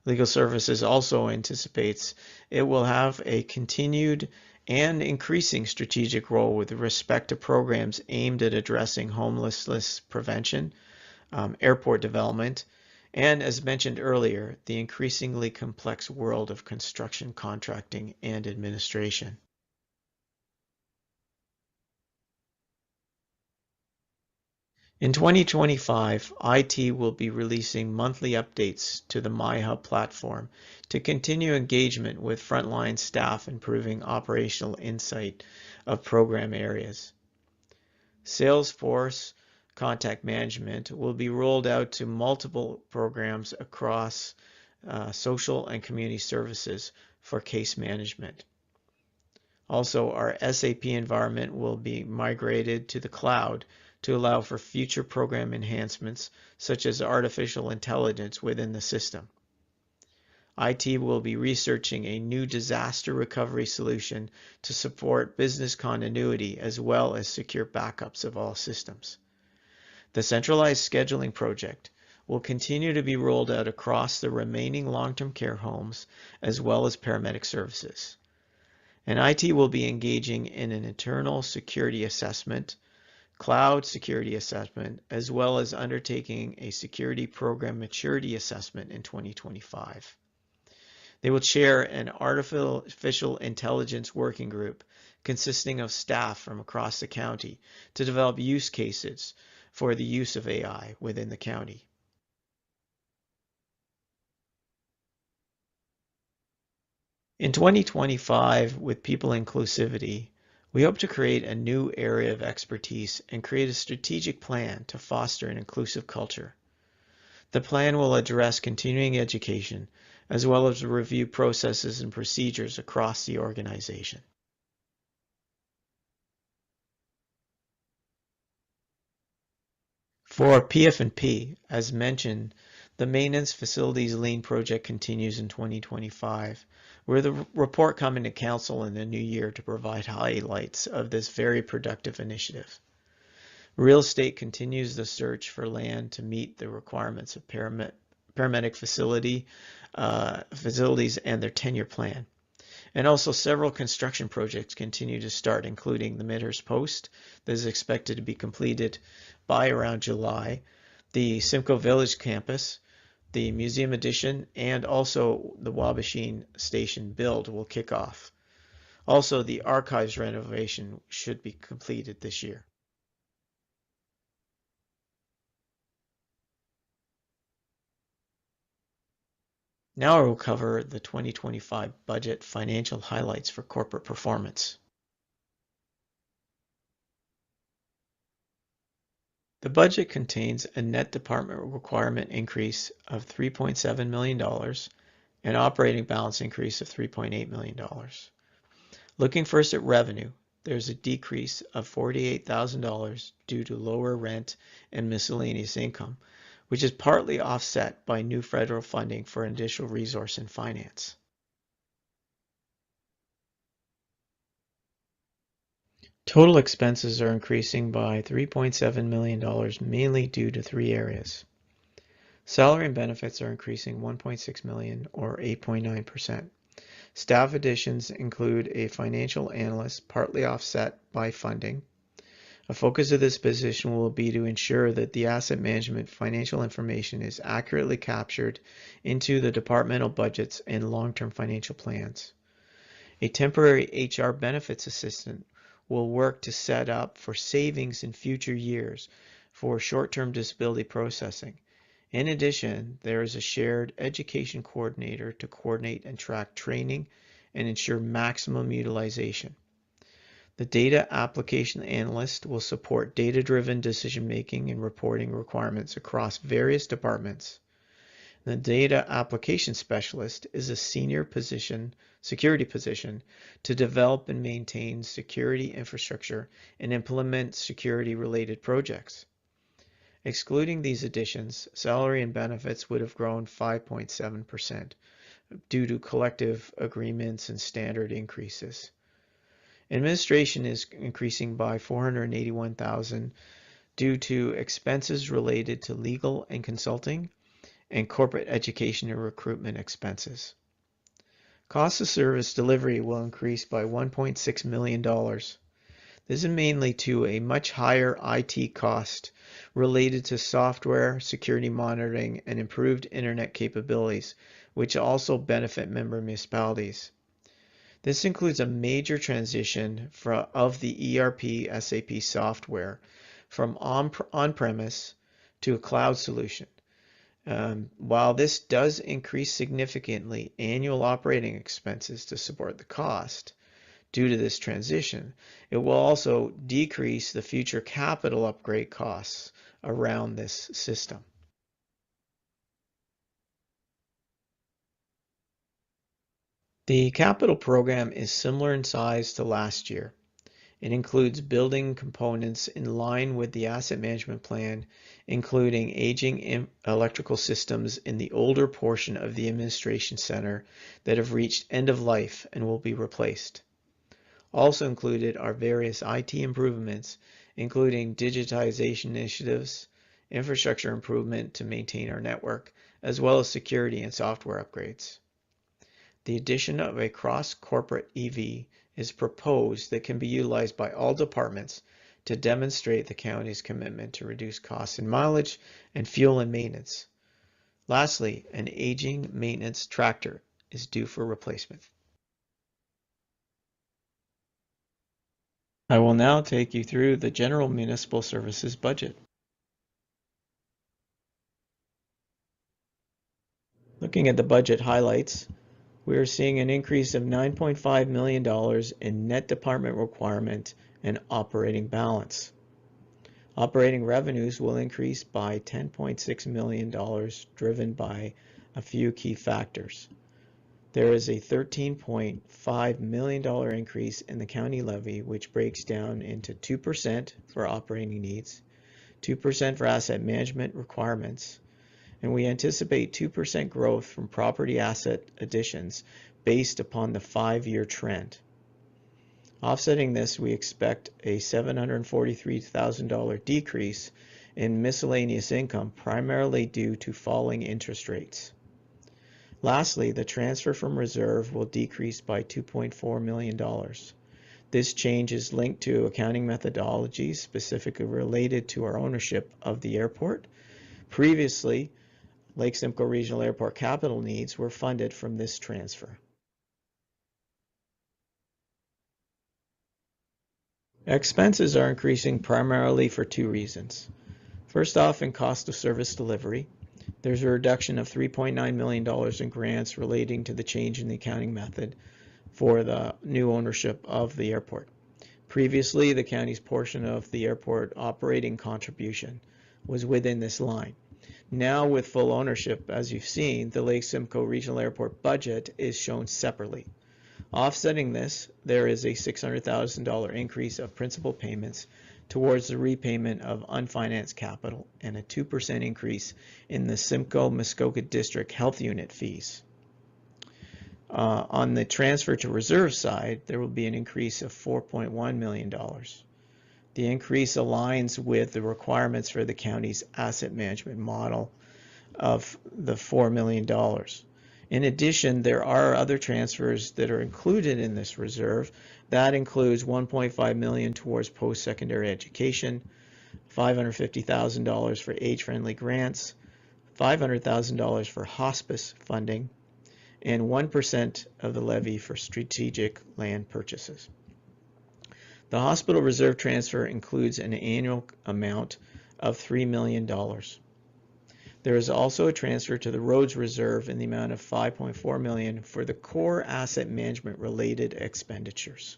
Legal Services also anticipates it will have a continued and increasing strategic role with respect to programs aimed at addressing homelessness prevention, airport development, and, as mentioned earlier, the increasingly complex world of construction contracting and administration. In 2025, IT will be releasing monthly updates to the MyHub platform to continue engagement with frontline staff, improving operational insight of program areas. Salesforce Contact Management will be rolled out to multiple programs across social and community services for case management. Also, our SAP environment will be migrated to the cloud to allow for future program enhancements such as artificial intelligence within the system. IT will be researching a new disaster recovery solution to support business continuity as well as secure backups of all systems. The centralized scheduling project will continue to be rolled out across the remaining long-term care homes as well as paramedic services. And IT will be engaging in an internal security assessment, cloud security assessment, as well as undertaking a security program maturity assessment in 2025. They will chair an artificial intelligence working group consisting of staff from across the county to develop use cases for the use of AI within the county. In 2025, with people inclusivity, we hope to create a new area of expertise and create a strategic plan to foster an inclusive culture. The plan will address continuing education as well as review processes and procedures across the organization. For PF&P, as mentioned, the Maintenance Facilities Lean project continues in 2025, with a report coming to Council in the new year to provide highlights of this very productive initiative. Real estate continues the search for land to meet the requirements of paramedic facilities and their 10-year plan. And also several construction projects continue to start, including the Midhurst Post that is expected to be completed by around July, the Simcoe Village campus, the museum addition, and also the Wabashine Station build will kick off. Also, the archives renovation should be completed this year. Now I will cover the 2025 budget financial highlights for corporate performance. The budget contains a net department requirement increase of $3.7 million and operating balance increase of $3.8 million. Looking first at revenue, there's a decrease of $48,000 due to lower rent and miscellaneous income, which is partly offset by new federal funding for additional resource and finance. Total expenses are increasing by $3.7 million, mainly due to three areas. Salary and benefits are increasing $1.6 million, or 8.9%. Staff additions include a financial analyst, partly offset by funding. A focus of this position will be to ensure that the asset management financial information is accurately captured into the departmental budgets and long-term financial plans. A temporary HR benefits assistant will work to set up for savings in future years for short-term disability processing. In addition, there is a shared education coordinator to coordinate and track training and ensure maximum utilization. The data application analyst will support data-driven decision-making and reporting requirements across various departments. The data application specialist is a senior security position to develop and maintain security infrastructure and implement security-related projects. Excluding these additions, salary and benefits would have grown 5.7% due to collective agreements and standard increases. Administration is increasing by $481,000 due to expenses related to legal and consulting and corporate education and recruitment expenses. Cost of service delivery will increase by $1.6 million. This is mainly to a much higher IT cost related to software, security monitoring, and improved internet capabilities, which also benefit member municipalities. This includes a major transition of the ERP SAP software from on-premise to a cloud solution. While this does increase significantly annual operating expenses to support the cost due to this transition, it will also decrease the future capital upgrade costs around this system. The capital program is similar in size to last year. It includes building components in line with the asset management plan, including aging electrical systems in the older portion of the administration center that have reached end of life and will be replaced. Also included are various IT improvements, including digitization initiatives, infrastructure improvement to maintain our network, as well as security and software upgrades. The addition of a cross-corporate EV is proposed that can be utilized by all departments to demonstrate the county's commitment to reduce costs in mileage and fuel and maintenance. Lastly, an aging maintenance tractor is due for replacement. I will now take you through the general municipal services budget. Looking at the budget highlights, we are seeing an increase of $9.5 million in net department requirement and operating balance. Operating revenues will increase by $10.6 million, driven by a few key factors. There is a $13.5 million increase in the county levy, which breaks down into 2% for operating needs, 2% for asset management requirements, and we anticipate 2% growth from property asset additions based upon the 5-year trend. Offsetting this, we expect a $743,000 decrease in miscellaneous income, primarily due to falling interest rates. Lastly, the transfer from reserve will decrease by $2.4 million. This change is linked to accounting methodologies specifically related to our ownership of the airport. Previously, Lake Simcoe Regional Airport capital needs were funded from this transfer. Expenses are increasing primarily for two reasons. First off, in cost of service delivery, there's a reduction of $3.9 million in grants relating to the change in the accounting method for the new ownership of the airport. Previously, the county's portion of the airport operating contribution was within this line. Now, with full ownership, as you've seen, the Lake Simcoe Regional Airport budget is shown separately. Offsetting this, there is a $600,000 increase of principal payments towards the repayment of unfinanced capital and a 2% increase in the Simcoe-Muskoka District Health Unit fees. On the transfer to reserve side, there will be an increase of $4.1 million. The increase aligns with the requirements for the county's asset management model of the $4 million. In addition, there are other transfers that are included in this reserve. That includes $1.5 million towards post-secondary education, $550,000 for age-friendly grants, $500,000 for hospice funding, and 1% of the levy for strategic land purchases. The hospital reserve transfer includes an annual amount of $3 million. There is also a transfer to the roads reserve in the amount of $5.4 million for the core asset management related expenditures.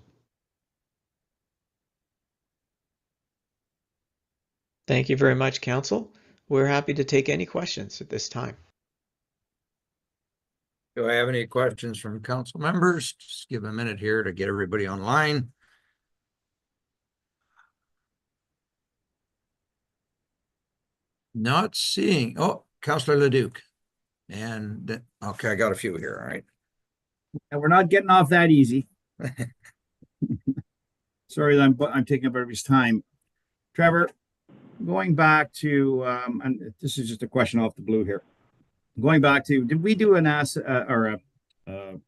Thank you very much, Council. We're happy to take any questions at this time. Do I have any questions from council members? Just give a minute here to get everybody online. Not seeing, oh, Councillor Leduc. And okay, I got a few here, all right. And we're not getting off that easy. Sorry that I'm taking up everybody's time. Trevor, going back to, and this is just a question off the blue here. Going back to, did we do an an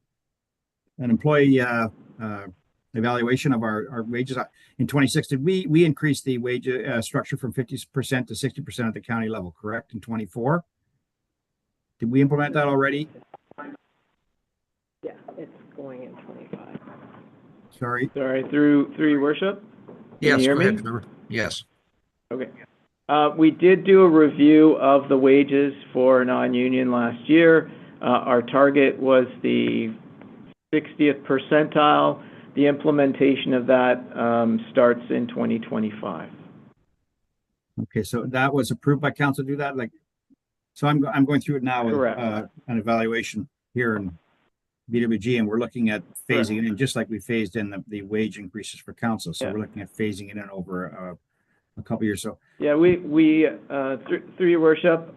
employee evaluation of our wages in 26? Did we increase the wage structure from 50% to 60% at the county level, correct, in 24? Did we implement that already? Yeah, it's going in 25. Sorry, Through your worship? Can Yes, you hear go me? ahead, Trevor. Yes. Okay. We did do a review of the wages for non-union last year. Our target was the 60th percentile. The implementation of that starts in 2025. okay, so that was approved by council to do that, like, so I'm going through it now with Correct. an evaluation here in BWG, and we're looking at phasing it in, just like we phased in the wage increases for council. So Yeah. we're looking at phasing it in over a couple years. So Yeah, we through your worship,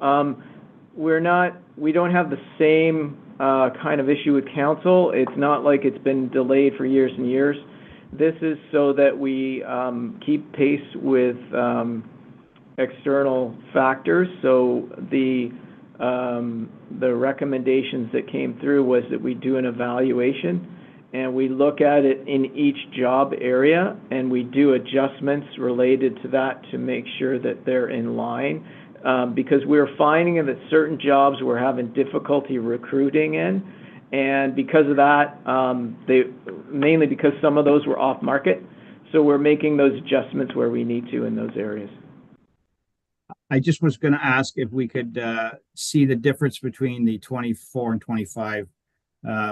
we don't have the same kind of issue with council. It's not like it's been delayed for years and years. This is so that we keep pace with external factors. So the recommendations that came through was that we do an evaluation and we look at it in each job area and we do adjustments related to that to make sure that they're in line. Because we're finding that certain jobs we're having difficulty recruiting in, and because of that, mainly because some of those were off market, so we're making those adjustments where we need to in those areas. I just was going to ask if we could see the difference between the 24 and 25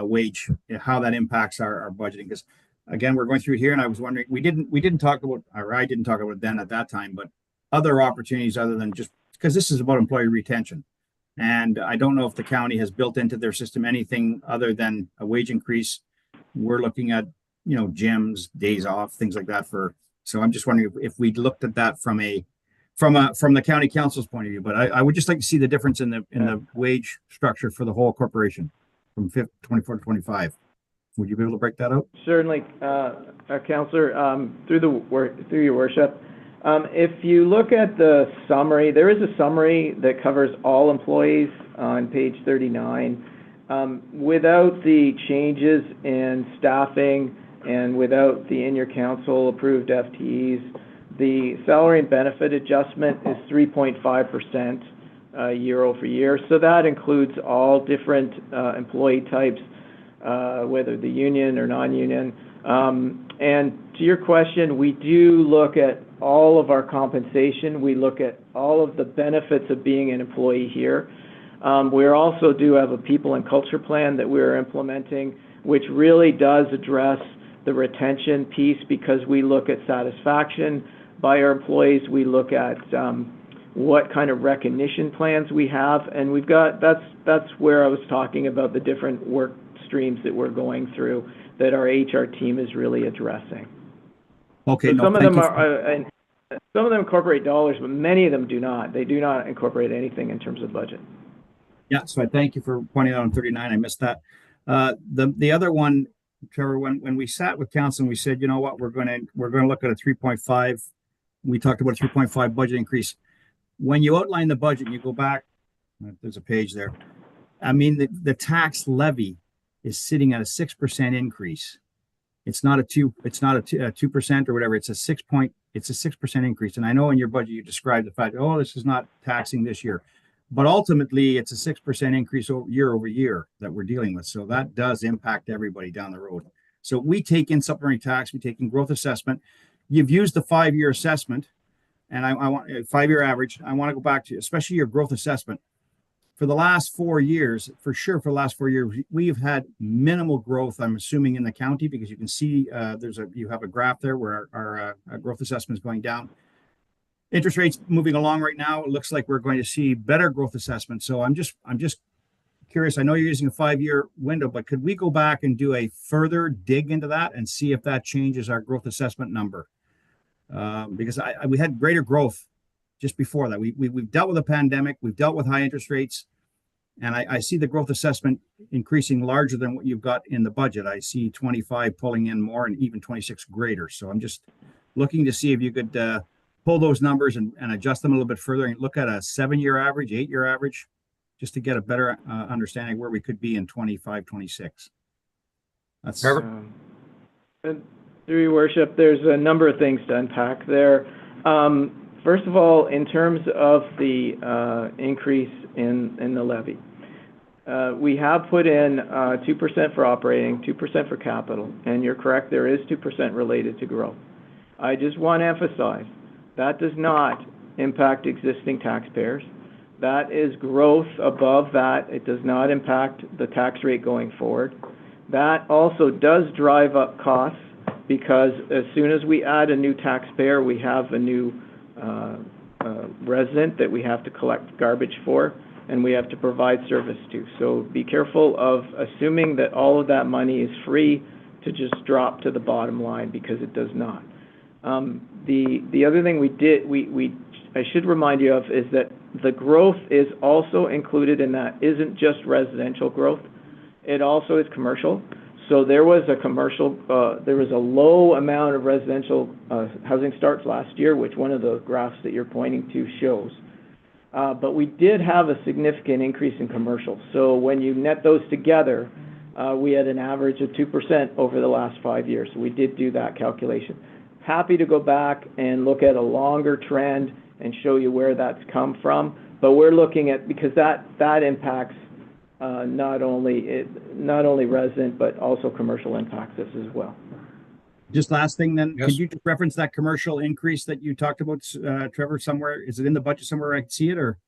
wage, how that impacts our budgeting. Because again, we're going through here, and I was wondering, we didn't talk about, or I didn't talk about it then at that time, but other opportunities other than just because this is about employee retention. And I don't know if the county has built into their system anything other than a wage increase. We're looking at, gyms, days off, things like that so I'm just wondering if we looked at that from the county council's point of view. But I would just like to see the difference in the wage structure for the whole corporation from 24 to 25. Would you be able to break that out? Certainly, Councillor, through your worship. If you look at the summary, there is a summary that covers all employees on page 39. Without the changes in staffing and without the in your council approved FTEs, the salary and benefit adjustment is 3.5% year over year. So that includes all different employee types, whether the union or non-union. And to your question, we do look at all of our compensation. We look at all of the benefits of being an employee here. We also do have a people and culture plan that we're implementing, which really does address the retention piece, because we look at satisfaction by our employees. We look at what kind of recognition plans we have, and we've got, that's where I was talking about the different work streams that we're going through that our HR team is really addressing. Okay, So no, some of thank them you. and some of them incorporate dollars, but many of them do not. They do not incorporate anything in terms of budget. Yeah, so I thank you for pointing out on 39. I missed that. The other one, Trevor, when we sat with council and we said, you know what, we're going to look at a 3.5. We talked about a 3.5 budget increase. When you outline the budget, you go back. There's a page there. I mean, the tax levy is sitting at a 6% increase. It's not a 2% or whatever. It's a 6% increase. And I know in your budget you described the fact, oh, this is not taxing this year. But ultimately, it's a 6% increase year over year that we're dealing with. So that does impact everybody down the road. So we take in supplementary tax, we take in growth assessment. You've used the 5-year assessment, and I want a 5-year average. I want to go back to, especially your growth assessment. For the last 4 years, for sure, for the last 4 years, we've had minimal growth, I'm assuming, in the county, because you can see you have a graph there where our growth assessment is going down. Interest rates moving along right now. It looks like we're going to see better growth assessment. So I'm just curious. I know you're using a 5-year window, but could we go back and do a further dig into that and see if that changes our growth assessment number? Because we had greater growth just before that. We've dealt with a pandemic. We've dealt with high interest rates. And I see the growth assessment increasing larger than what you've got in the budget. I see 25 pulling in more and even 26 greater. So I'm just looking to see if you could pull those numbers and adjust them a little bit further and look at a 7-year average, 8-year average, just to get a better understanding where we could be in 25, 26. That's Trevor? Through your worship, there's a number of things to unpack there. First of all, in terms of the increase in the levy, we have put in 2% for operating, 2% for capital, and you're correct, there is 2% related to growth. I just want to emphasize that does not impact existing taxpayers. That is growth above that. It does not impact the tax rate going forward. That also does drive up costs, because as soon as we add a new taxpayer, we have a new resident that we have to collect garbage for, and we have to provide service to. So be careful of assuming that all of that money is free to just drop to the bottom line, because it does not. The other thing I should remind you of is that the growth is also included in that isn't just residential growth. It also is commercial. So there was a low amount of residential housing starts last year, which one of the graphs that you're pointing to shows. But we did have a significant increase in commercial. So when you net those together, we had an average of 2% over the last 5 years. So we did do that calculation. Happy to go back and look at a longer trend and show you where that's come from. But we're looking at, because that impacts not only resident, but also commercial impacts us as well. just last thing then. Yes. Could you just reference that commercial increase that you talked about, Trevor, somewhere? Is it in the budget somewhere I can see it, or do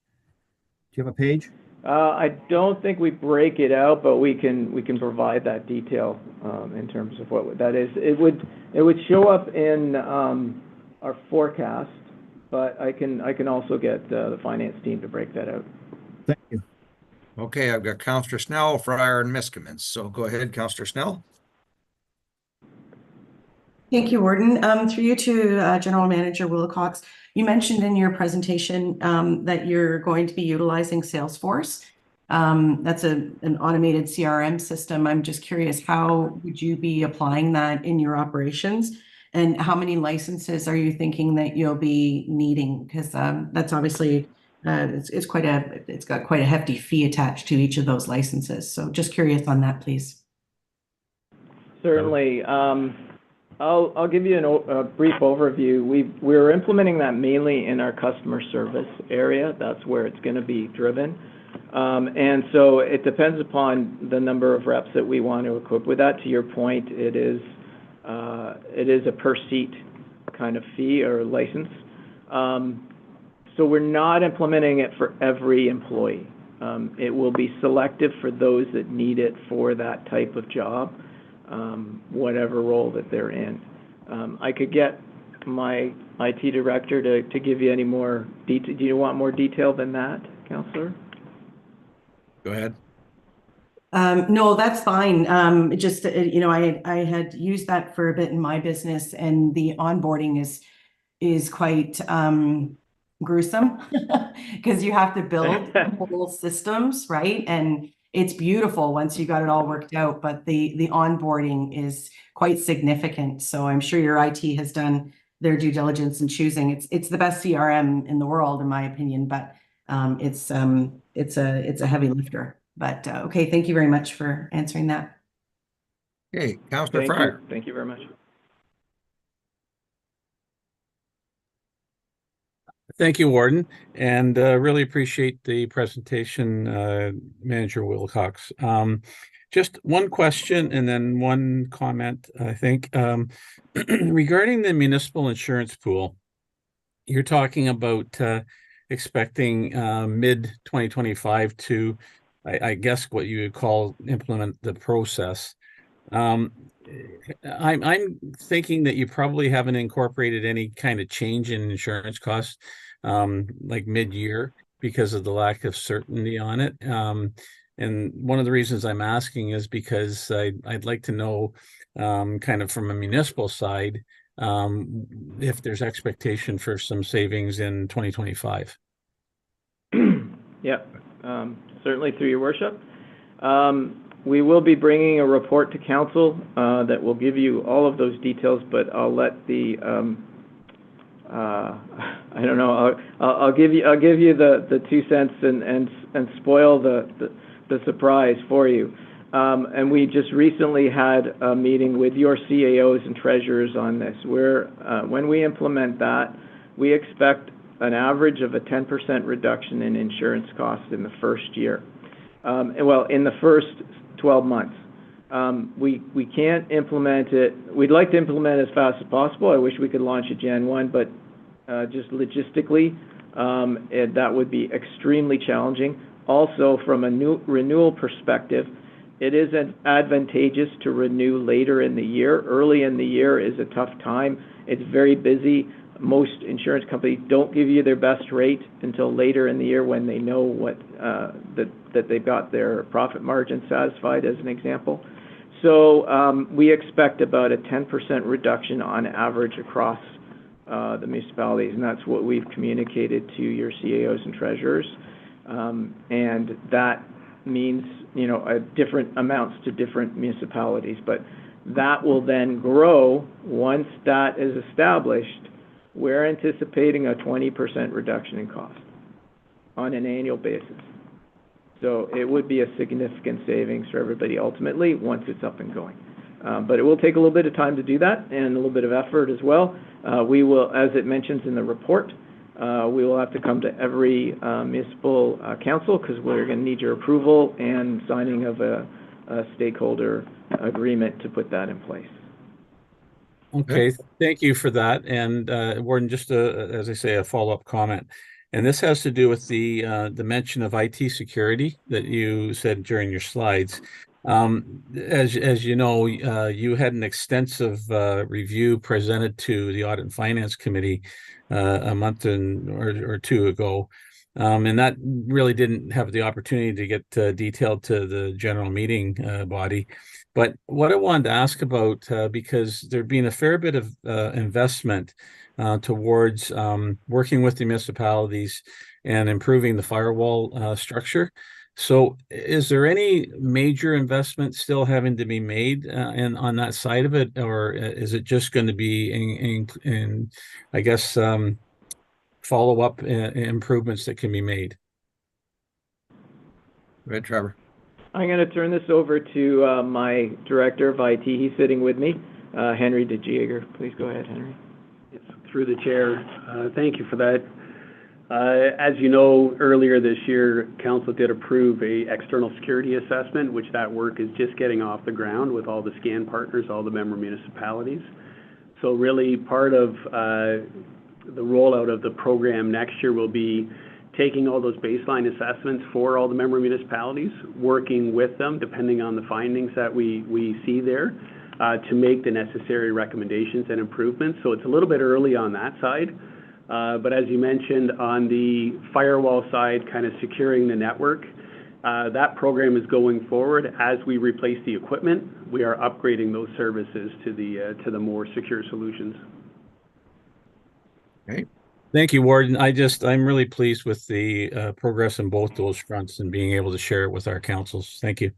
you have a page? I don't think we break it out, but we can provide that detail in terms of what that is. It would show up in our forecast, but I can also get the finance team to break that out. Thank you. Okay, I've got Councillor Snell, Fryer, and Miskimins. So go ahead, Councillor Snell. Thank you, Warden. Through you to General Manager Wilcox. You mentioned in your presentation that you're going to be utilizing Salesforce. That's an automated CRM system. I'm just curious, how would you be applying that in your operations? And how many licenses are you thinking that you'll be needing? Because that's obviously It's it's got quite a hefty fee attached to each of those licenses. So just curious on that, please. Certainly. I'll give you a brief overview. We're implementing that mainly in our customer service area. That's where it's going to be driven. And so it depends upon the number of reps that we want to equip with that. To your point, it is a per seat kind of fee or license. So we're not implementing it for every employee. It will be selective for those that need it for that type of job, whatever role that they're in. I could get my IT director to give you any more detail. Do you want more detail than that, Councillor? Go ahead. No, that's fine. Just, I had used that for a bit in my business, and the onboarding is quite gruesome because you have to build whole systems, right? And it's beautiful once you got it all worked out, but the onboarding is quite significant. So I'm sure your IT has done their due diligence in choosing. It's the best CRM in the world, in my opinion, but it's a heavy lifter. But okay, thank you very much for answering that. Okay, Councillor Fryer. Thank you very much. Thank you, Warden, and really appreciate the presentation, Manager Wilcox. Just one question and then one comment, I think. Regarding the municipal insurance pool, you're talking about expecting mid-2025 to, I guess, what you would call implement the process. I'm thinking that you probably haven't incorporated any kind of change in insurance costs, like mid-year, because of the lack of certainty on it. And one of the reasons I'm asking is because I'd like to know, kind of from a municipal side, if there's expectation for some savings in 2025. Yeah, certainly through your worship. We will be bringing a report to council that will give you all of those details, but I'll let the I don't know. I'll give you the 2 cents and spoil the surprise for you. And we just recently had a meeting with your CAOs and treasurers on this. When we implement that, we expect an average of a 10% reduction in insurance costs in the first year. In the first 12 months. We can't implement it. We'd like to implement it as fast as possible. I wish we could launch it Jan 1, but just logistically, that would be extremely challenging. Also, from a renewal perspective, it is advantageous to renew later in the year. Early in the year is a tough time. It's very busy. Most insurance companies don't give you their best rate until later in the year when they know what that they've got their profit margin satisfied, as an example. So we expect about a 10% reduction on average across the municipalities, and that's what we've communicated to your CAOs and treasurers. And that means, different amounts to different municipalities, but that will then grow once that is established. We're anticipating a 20% reduction in cost on an annual basis. So it would be a significant savings for everybody ultimately once it's up and going. But it will take a little bit of time to do that and a little bit of effort as well. We will, as it mentions in the report, we will have to come to every municipal council because we're going to need your approval and signing of a stakeholder agreement to put that in place. Okay, thank you for that. And Warden, just as I say, a follow-up comment. And this has to do with the mention of IT security that you said during your slides. As you know, you had an extensive review presented to the Audit and Finance Committee a month or two ago. And that really didn't have the opportunity to get detailed to the general meeting body. But what I wanted to ask about, because there'd been a fair bit of investment towards working with the municipalities and improving the firewall structure. So is there any major investment still having to be made on that side of it, or is it just going to be in I guess, follow-up improvements that can be made. Go ahead, Trevor. I'm going to turn this over to my Director of IT. He's sitting with me, Henry DeJager. Please go ahead, Henry. Yes, through the chair. Thank you for that. As you know, earlier this year, Council did approve a external security assessment, which that work is just getting off the ground with all the SCAN partners, all the member municipalities. So really part of the rollout of the program next year will be taking all those baseline assessments for all the member municipalities, working with them, depending on the findings that we see there, to make the necessary recommendations and improvements. So it's a little bit early on that side. But as you mentioned, on the firewall side, kind of securing the network, that program is going forward. As we replace the equipment, we are upgrading those services to the more secure solutions. Okay. Thank you, Warden. I'm really pleased with the progress in both those fronts and being able to share it with our councils. Thank you.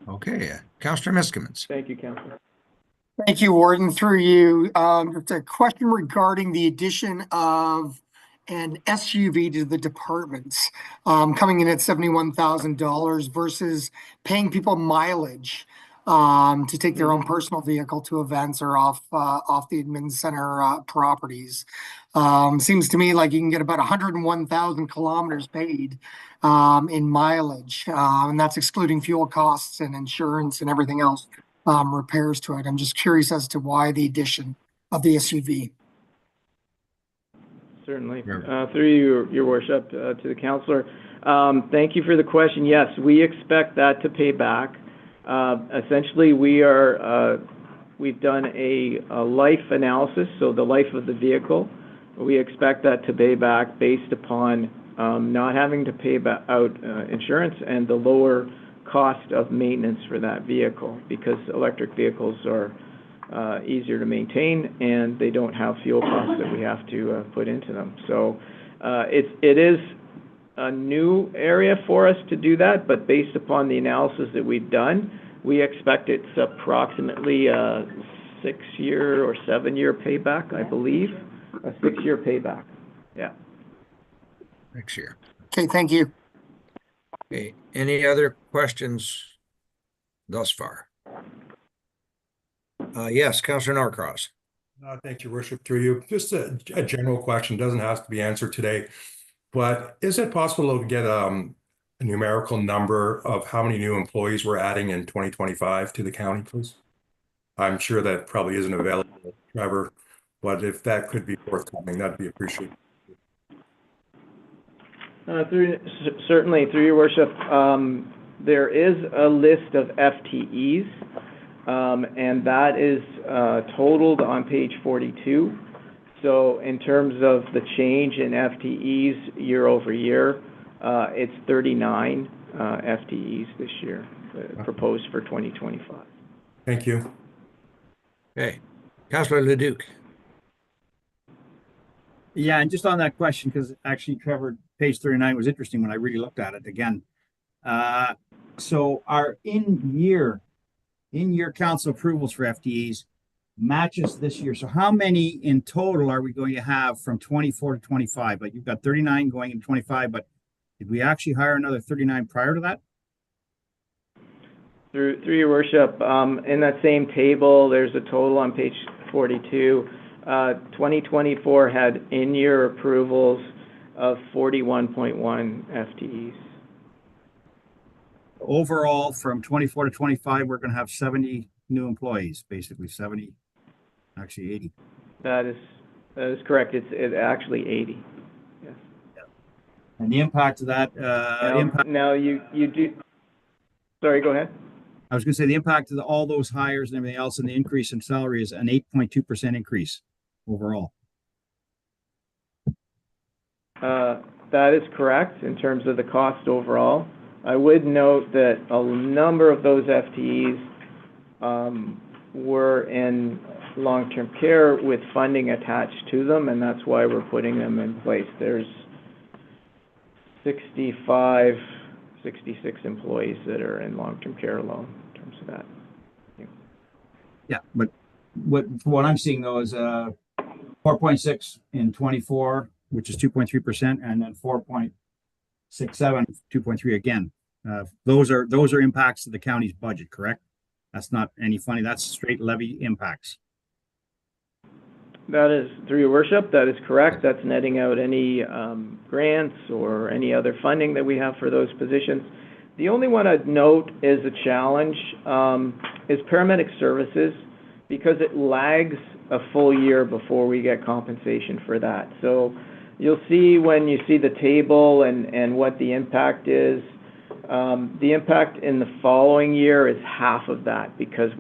Okay, Councillor Miskimins. Thank you, Councillor. Thank you, Warden. Through you, it's a question regarding the addition of an SUV to the departments, coming in at $71,000 versus paying people mileage to take their own personal vehicle to events or off the admin center properties. Seems to me like you can get about 101,000 kilometers paid in mileage, and that's excluding fuel costs and insurance and everything else. Repairs to it. I'm just curious as to why the addition of the SUV. Certainly. Through your worship to the councillor. Thank you for the question. Yes, we expect that to pay back. Essentially, we've done a life analysis, so the life of the vehicle. We expect that to pay back based upon not having to pay out insurance and the lower cost of maintenance for that vehicle, because electric vehicles are easier to maintain and they don't have fuel costs that we have to put into them. So it is a new area for us to do that, but based upon the analysis that we've done, we expect it's approximately a 6-year or 7-year payback, I believe. A 6-year payback. Yeah. Next year. Okay, thank you. Okay, any other questions thus far? Yes, Councillor Norcross. Thank you, Worship, through you. Just a general question, doesn't have to be answered today, but is it possible to get a numerical number of how many new employees we're adding in 2025 to the county, please? I'm sure that probably isn't available, Trevor, but if that could be forthcoming, that'd be appreciated. Certainly, through your worship, there is a list of FTEs, and that is totaled on page 42. So in terms of the change in FTEs year over year, it's 39 FTEs this year, proposed for 2025. Thank you. Okay, Councillor Leduc. Yeah, and just on that question, because actually, Trevor, page 39 was interesting when I really looked at it again. So our in-year council approvals for FTEs matches this year. So how many in total are we going to have from 24 to 25? Like you've got 39 going in 25, but did we actually hire another 39 prior to that? Through your worship, in that same table, there's a total on page 42. 2024 had in-year approvals of 41.1 FTEs. Overall, from 24 to 25, we're going to have 70 new employees, basically 70, actually 80. That is correct. It's actually 80. Yes. And the impact of that. Now you do. Sorry, go ahead. I was going to say the impact of all those hires and everything else and the increase in salary is an 8.2% increase overall. That is correct in terms of the cost overall. I would note that a number of those FTEs were in long-term care with funding attached to them, and that's why we're putting them in place. There's 65, 66 employees that are in long-term care alone in terms of that. Yeah, but what I'm seeing though is 4.6 in 24, which is 2.3%, and then 4.67, 2.3 again. Those are impacts to the county's budget, correct? That's not any funny. That's straight levy impacts. That is, through your worship, that is correct. That's netting out any grants or any other funding that we have for those positions. The only one I'd note is a challenge is paramedic services, because it lags a full year before we get compensation for that. So you'll see when you see the table and what the impact is, the impact in the following year is half of that, because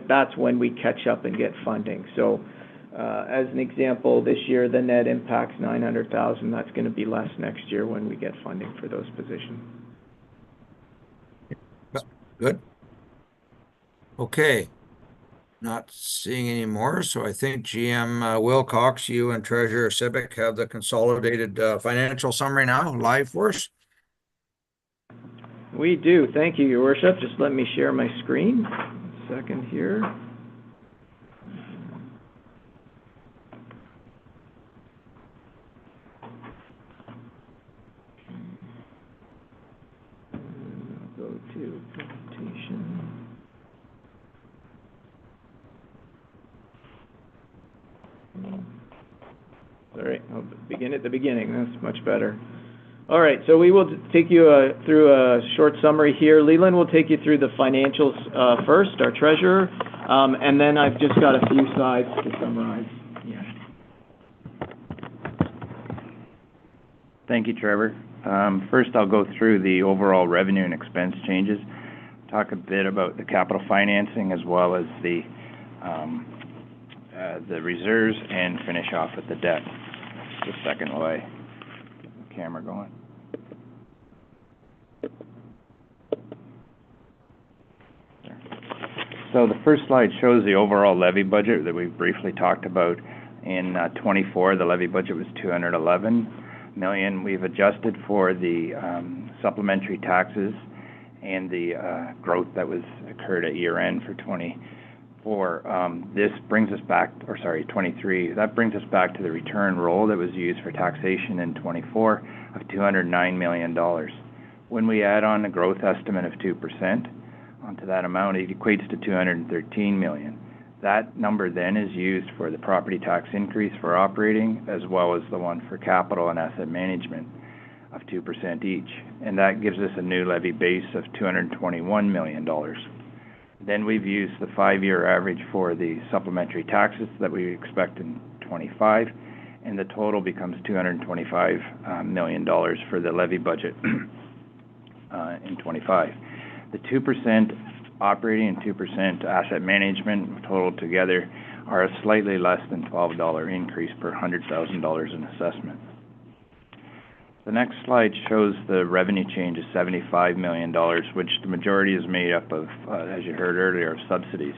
that's when we catch up and get funding. So as an example, this year the net impact's $900,000. That's going to be less next year when we get funding for those positions. Good. Okay. Not seeing any more, so I think GM Wilcox, you and Treasurer Sibic have the consolidated financial summary now live for us. We do. Thank you, Your Worship. Just let me share my screen. 1 second here. Go to presentation. Sorry, I'll begin at the beginning. That's much better. All right, so we will take you through a short summary here. Leland will take you through the financials first, our treasurer, and then I've just got a few slides to summarize. Yeah. Thank you, Trevor. First, I'll go through the overall revenue and expense changes, talk a bit about the capital financing as well as the reserves, and finish off with the debt. Just a second while I get the camera going. There. So the first slide shows the overall levy budget that we briefly talked about. In 24, the levy budget was $211 million. We've adjusted for the supplementary taxes and the growth that was occurred at year end for 24. This brings us back, 23, that brings us back to the return roll that was used for taxation in 24 of $209 million. When we add on the growth estimate of 2% onto that amount, it equates to $213 million. That number then is used for the property tax increase for operating, as well as the one for capital and asset management of 2% each. And that gives us a new levy base of $221 million. Then we've used the 5-year average for the supplementary taxes that we expect in 25, and the total becomes $225 million for the levy budget in 25. The 2% operating and 2% asset management total together are a slightly less than $12 increase per $100,000 in assessment. The next slide shows the revenue change of $75 million, which the majority is made up of, as you heard earlier, of subsidies.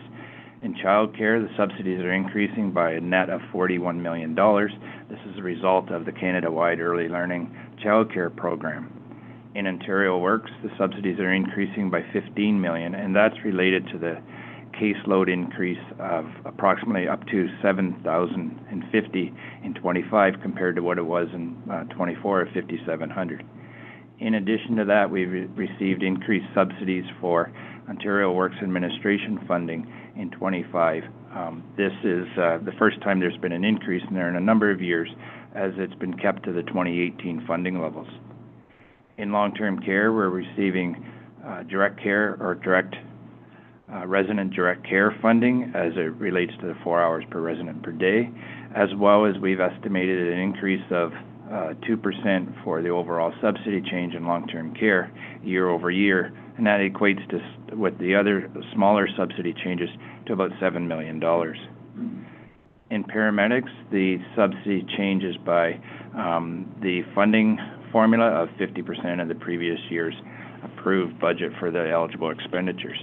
In childcare, the subsidies are increasing by a net of $41 million. This is a result of the Canada-wide Early Learning Childcare Program. In Ontario Works, the subsidies are increasing by $15 million, and that's related to the caseload increase of approximately up to 7,050 in 25 compared to what it was in 24 of 5,700. In addition to that, we've received increased subsidies for Ontario Works Administration funding in 25. This is the first time there's been an increase in there in a number of years, as it's been kept to the 2018 funding levels. In long-term care, we're receiving direct care or resident direct care funding as it relates to the 4 hours per resident per day, as well as we've estimated an increase of 2% for the overall subsidy change in long-term care year over year, and that equates to, with the other smaller subsidy changes, to about $7 million. In paramedics, the subsidy changes by the funding formula of 50% of the previous year's approved budget for the eligible expenditures.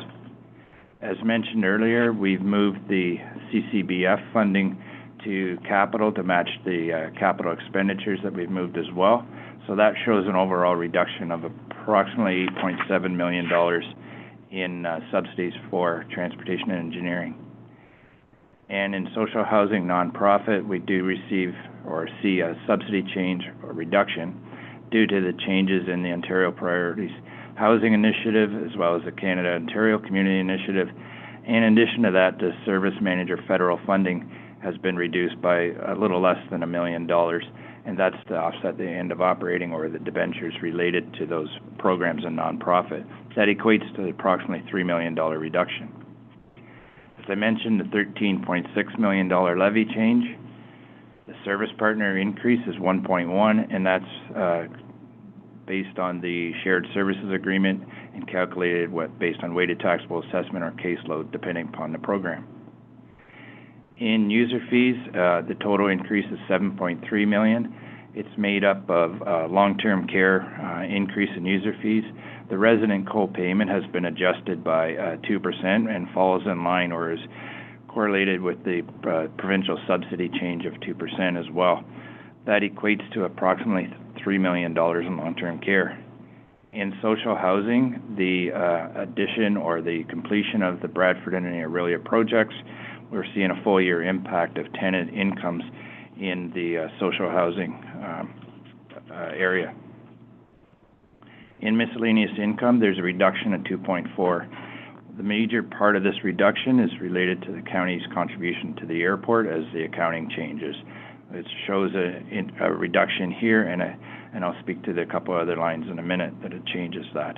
As mentioned earlier, we've moved the CCBF funding to capital to match the capital expenditures that we've moved as well. So that shows an overall reduction of approximately $8.7 million in subsidies for transportation and engineering. And in social housing nonprofit, we do receive or see a subsidy change or reduction due to the changes in the Ontario Priorities Housing Initiative, as well as the Canada-Ontario Community Initiative. In addition to that, the service manager federal funding has been reduced by a little less than $1 million, and that's to offset the end of operating or the debentures related to those programs in nonprofit. That equates to approximately $3 million reduction. As I mentioned, the $13.6 million levy change. The service partner increase is 1.1, and that's based on the shared services agreement and calculated based on weighted taxable assessment or caseload, depending upon the program. In user fees, the total increase is $7.3 million. It's made up of long-term care increase in user fees. The resident co-payment has been adjusted by 2% and falls in line or is correlated with the provincial subsidy change of 2% as well. That equates to approximately $3 million in long-term care. In social housing, the addition or the completion of the Bradford and the Aurelia projects, we're seeing a full year impact of tenant incomes in the social housing area. In miscellaneous income, there's a reduction of 2.4. The major part of this reduction is related to the county's contribution to the airport as the accounting changes. It shows a reduction here, and I'll speak to a couple other lines in a minute that it changes that.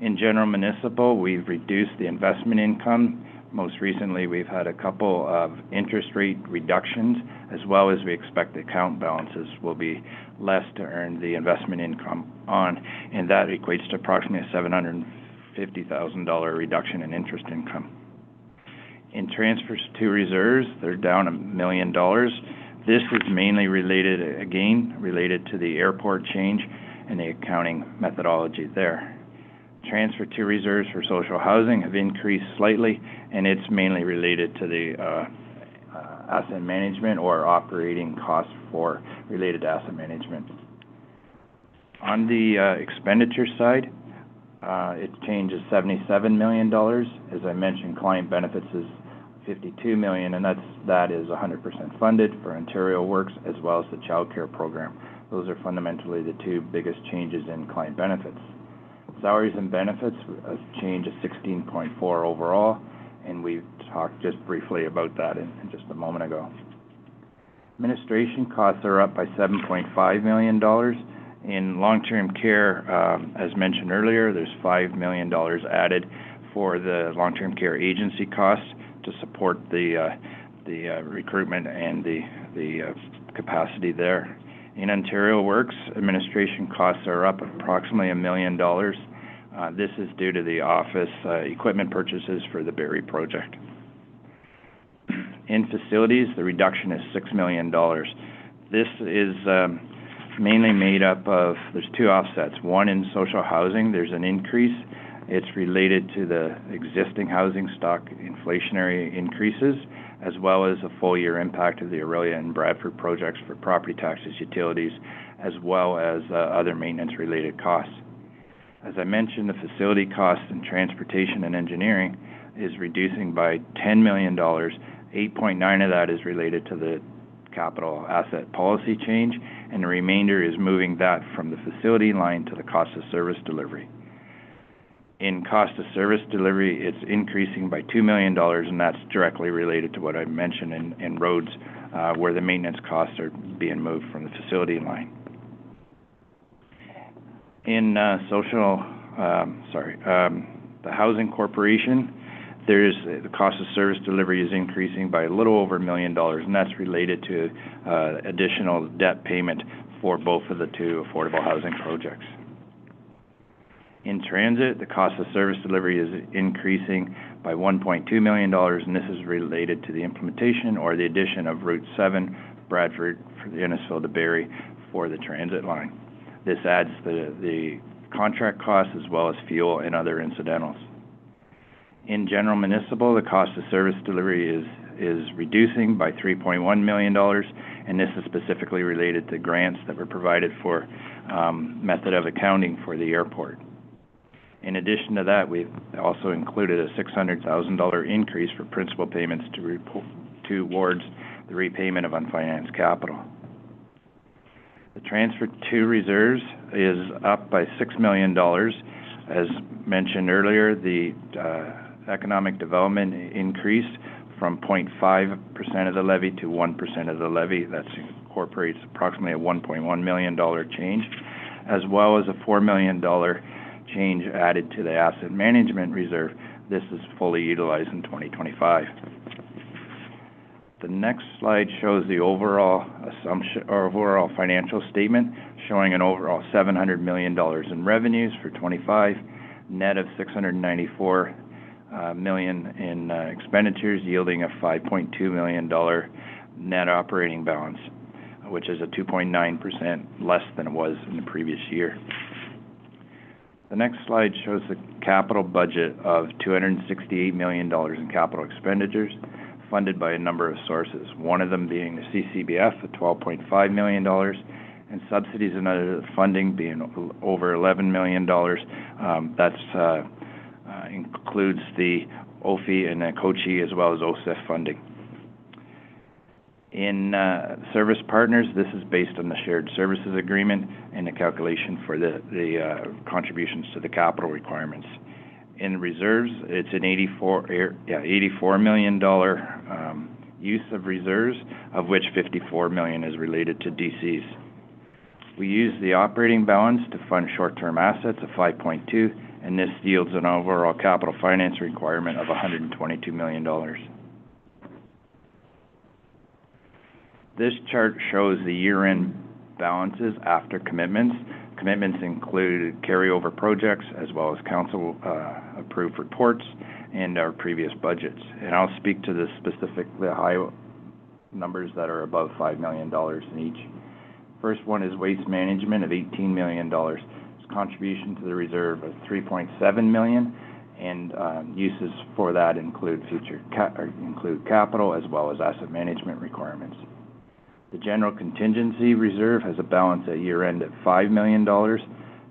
In general municipal, we've reduced the investment income. Most recently, we've had a couple of interest rate reductions, as well as we expect the account balances will be less to earn the investment income on, and that equates to approximately a $750,000 reduction in interest income. In transfers to reserves, they're down $1 million. This is mainly related to the airport change and the accounting methodology there. Transfer to reserves for social housing have increased slightly, and it's mainly related to the asset management or operating costs related to asset management. On the expenditure side, it changes $77 million. As I mentioned, client benefits is $52 million, and that is 100% funded for Ontario Works as well as the child care program. Those are fundamentally the two biggest changes in client benefits. Salaries and benefits, a change of 16.4 overall, and we talked just briefly about that in just a moment ago. Administration costs are up by $7.5 million. In long-term care, as mentioned earlier, there's $5 million added for the long-term care agency costs to support the recruitment and the capacity there. In Ontario Works, administration costs are up approximately $1 million. This is due to the office equipment purchases for the Barrie project. In facilities, the reduction is $6 million. This is mainly made up of, there's two offsets. One, in social housing, there's an increase. It's related to the existing housing stock inflationary increases, as well as a full year impact of the Aurelia and Bradford projects for property taxes, utilities, as well as other maintenance related costs. As I mentioned, the facility costs in transportation and engineering is reducing by $10 million. 8.9 of that is related to the capital asset policy change, and the remainder is moving that from the facility line to the cost of service delivery. In cost of service delivery, it's increasing by $2 million, and that's directly related to what I mentioned in roads, where the maintenance costs are being moved from the facility line. In the housing corporation, the cost of service delivery is increasing by a little over $1 million, and that's related to additional debt payment for both of the two affordable housing projects. In transit, the cost of service delivery is increasing by $1.2 million, and this is related to the implementation or the addition of Route 7, Bradford, for the Innisfil to Barrie for the transit line. This adds the contract costs as well as fuel and other incidentals. In general municipal, the cost of service delivery is reducing by $3.1 million, and this is specifically related to grants that were provided for method of accounting for the airport. In addition to that, we've also included a $600,000 increase for principal payments to towards the repayment of unfinanced capital. The transfer to reserves is up by $6 million. As mentioned earlier, the economic development increased from 0.5% of the levy to 1% of the levy. That incorporates approximately a $1.1 million change, as well as a $4 million change added to the asset management reserve. This is fully utilized in 2025. The next slide shows the overall assumption or overall financial statement, showing an overall $700 million in revenues for 25, net of $694 million in expenditures, yielding a $5.2 million net operating balance, which is a 2.9% less than it was in the previous year. The next slide shows the capital budget of $268 million in capital expenditures, funded by a number of sources, one of them being the CCBF at $12.5 million, and subsidies and other funding being over $11 million. That includes the OFI and the COCHI as well as OSIF funding. In service partners, this is based on the shared services agreement and the calculation for the contributions to the capital requirements. In reserves, it's an $84 million use of reserves, of which $54 million is related to DCs. We use the operating balance to fund short-term assets of 5.2, and this yields an overall capital finance requirement of $122 million. This chart shows the year-end balances after commitments. Commitments include carryover projects as well as council approved reports and our previous budgets. And I'll speak to the specifically high numbers that are above $5 million in each. First one is waste management of $18 million. Its contribution to the reserve of $3.7 million, and uses for that include include capital as well as asset management requirements. The general contingency reserve has a balance at year-end at $5 million.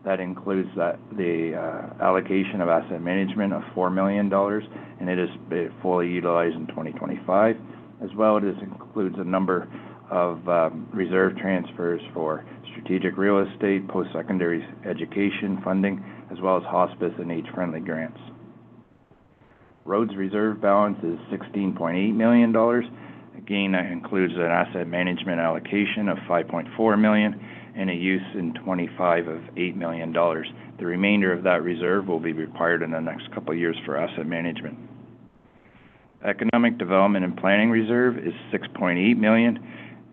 That includes the allocation of asset management of $4 million, and it is fully utilized in 2025. As well, it includes a number of reserve transfers for strategic real estate, post-secondary education funding, as well as hospice and age-friendly grants. Roads reserve balance is $16.8 million. Again, that includes an asset management allocation of $5.4 million and a use in 25 of $8 million. The remainder of that reserve will be required in the next couple of years for asset management. Economic Development and Planning Reserve is $6.8 million,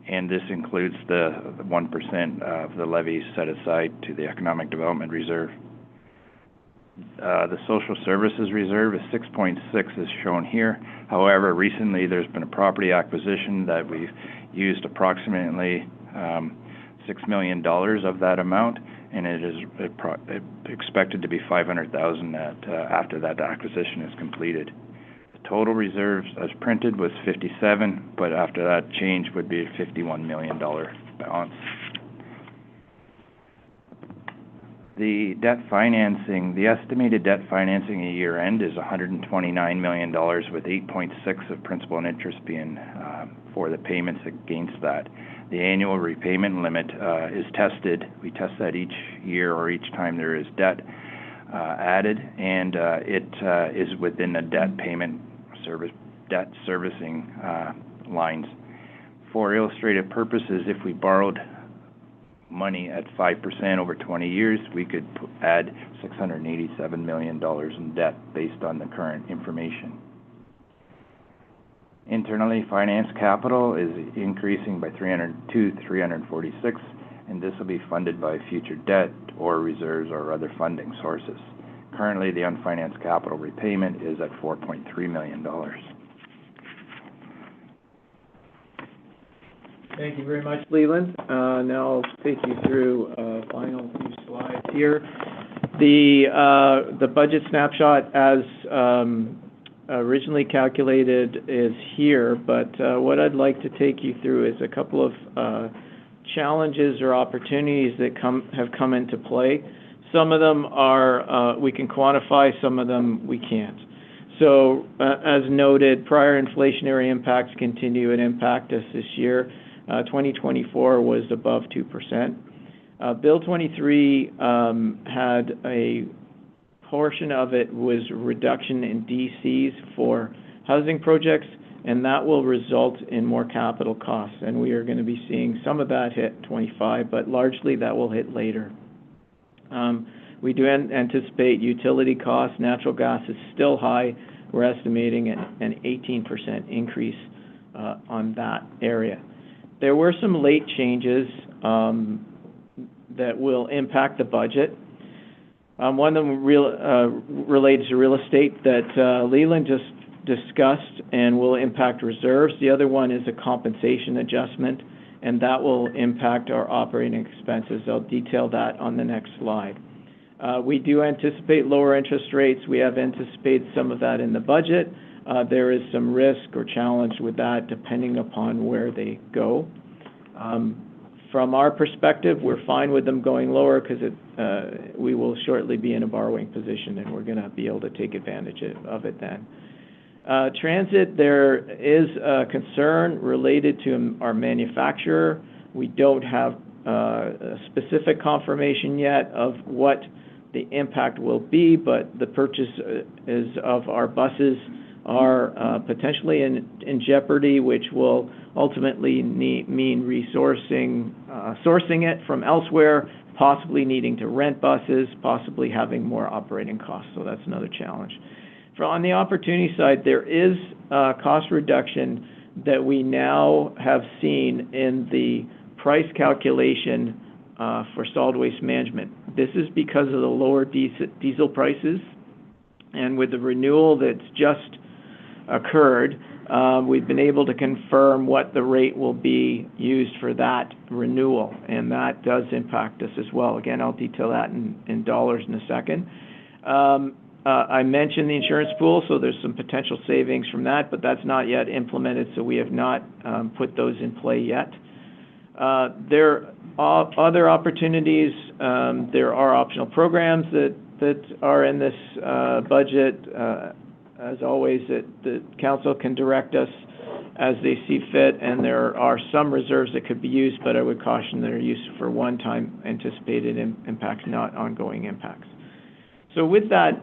and this includes the 1% of the levy set aside to the Economic Development Reserve. The Social Services Reserve is 6.6 as shown here. However, recently there's been a property acquisition that we've used approximately $6 million of that amount, and it is expected to be $500,000 after that acquisition is completed. The total reserves as printed was 57, but after that change would be a $51 million balance. The debt financing, the estimated debt financing at year end is $129 million, with 8.6 of principal and interest being for the payments against that. The annual repayment limit is tested. We test that each year or each time there is debt added, and it is within the debt servicing lines. For illustrative purposes, if we borrowed money at 5% over 20 years, we could add $687 million in debt based on the current information. Internally financed capital is increasing by 346, and this will be funded by future debt or reserves or other funding sources. Currently, the unfinanced capital repayment is at $4.3 million. Thank you very much, Leland. Now I'll take you through final few slides here. The budget snapshot as originally calculated is here, but what I'd like to take you through is a couple of challenges or opportunities that have come into play. Some of them are we can quantify, some of them we can't. So, as noted, prior inflationary impacts continue and impact us this year. 2024 was above 2%. Bill 23 had a portion of it was reduction in DCs for housing projects, and that will result in more capital costs. And we are going to be seeing some of that hit 25, but largely that will hit later. We do anticipate utility costs. Natural gas is still high. We're estimating an 18% increase on that area. There were some late changes that will impact the budget. One of them relates to real estate that Leland just discussed and will impact reserves. The other one is a compensation adjustment, and that will impact our operating expenses. I'll detail that on the next slide. We do anticipate lower interest rates. We have anticipated some of that in the budget. There is some risk or challenge with that depending upon where they go. From our perspective, we're fine with them going lower because we will shortly be in a borrowing position and we're going to be able to take advantage of it then. Transit, there is a concern related to our manufacturer. We don't have a specific confirmation yet of what the impact will be, but the purchases of our buses are potentially in jeopardy, which will ultimately mean sourcing it from elsewhere, possibly needing to rent buses, possibly having more operating costs. So that's another challenge. On the opportunity side, there is cost reduction that we now have seen in the price calculation for solid waste management. This is because of the lower diesel prices, and with the renewal that's just occurred, we've been able to confirm what the rate will be used for that renewal, and that does impact us as well. Again, I'll detail that in dollars in a second. I mentioned the insurance pool, so there's some potential savings from that, but that's not yet implemented, so we have not put those in play yet. There are other opportunities. There are optional programs that are in this budget. As always, the council can direct us as they see fit, and there are some reserves that could be used, but I would caution that are used for one-time anticipated impacts, not ongoing impacts. So with that,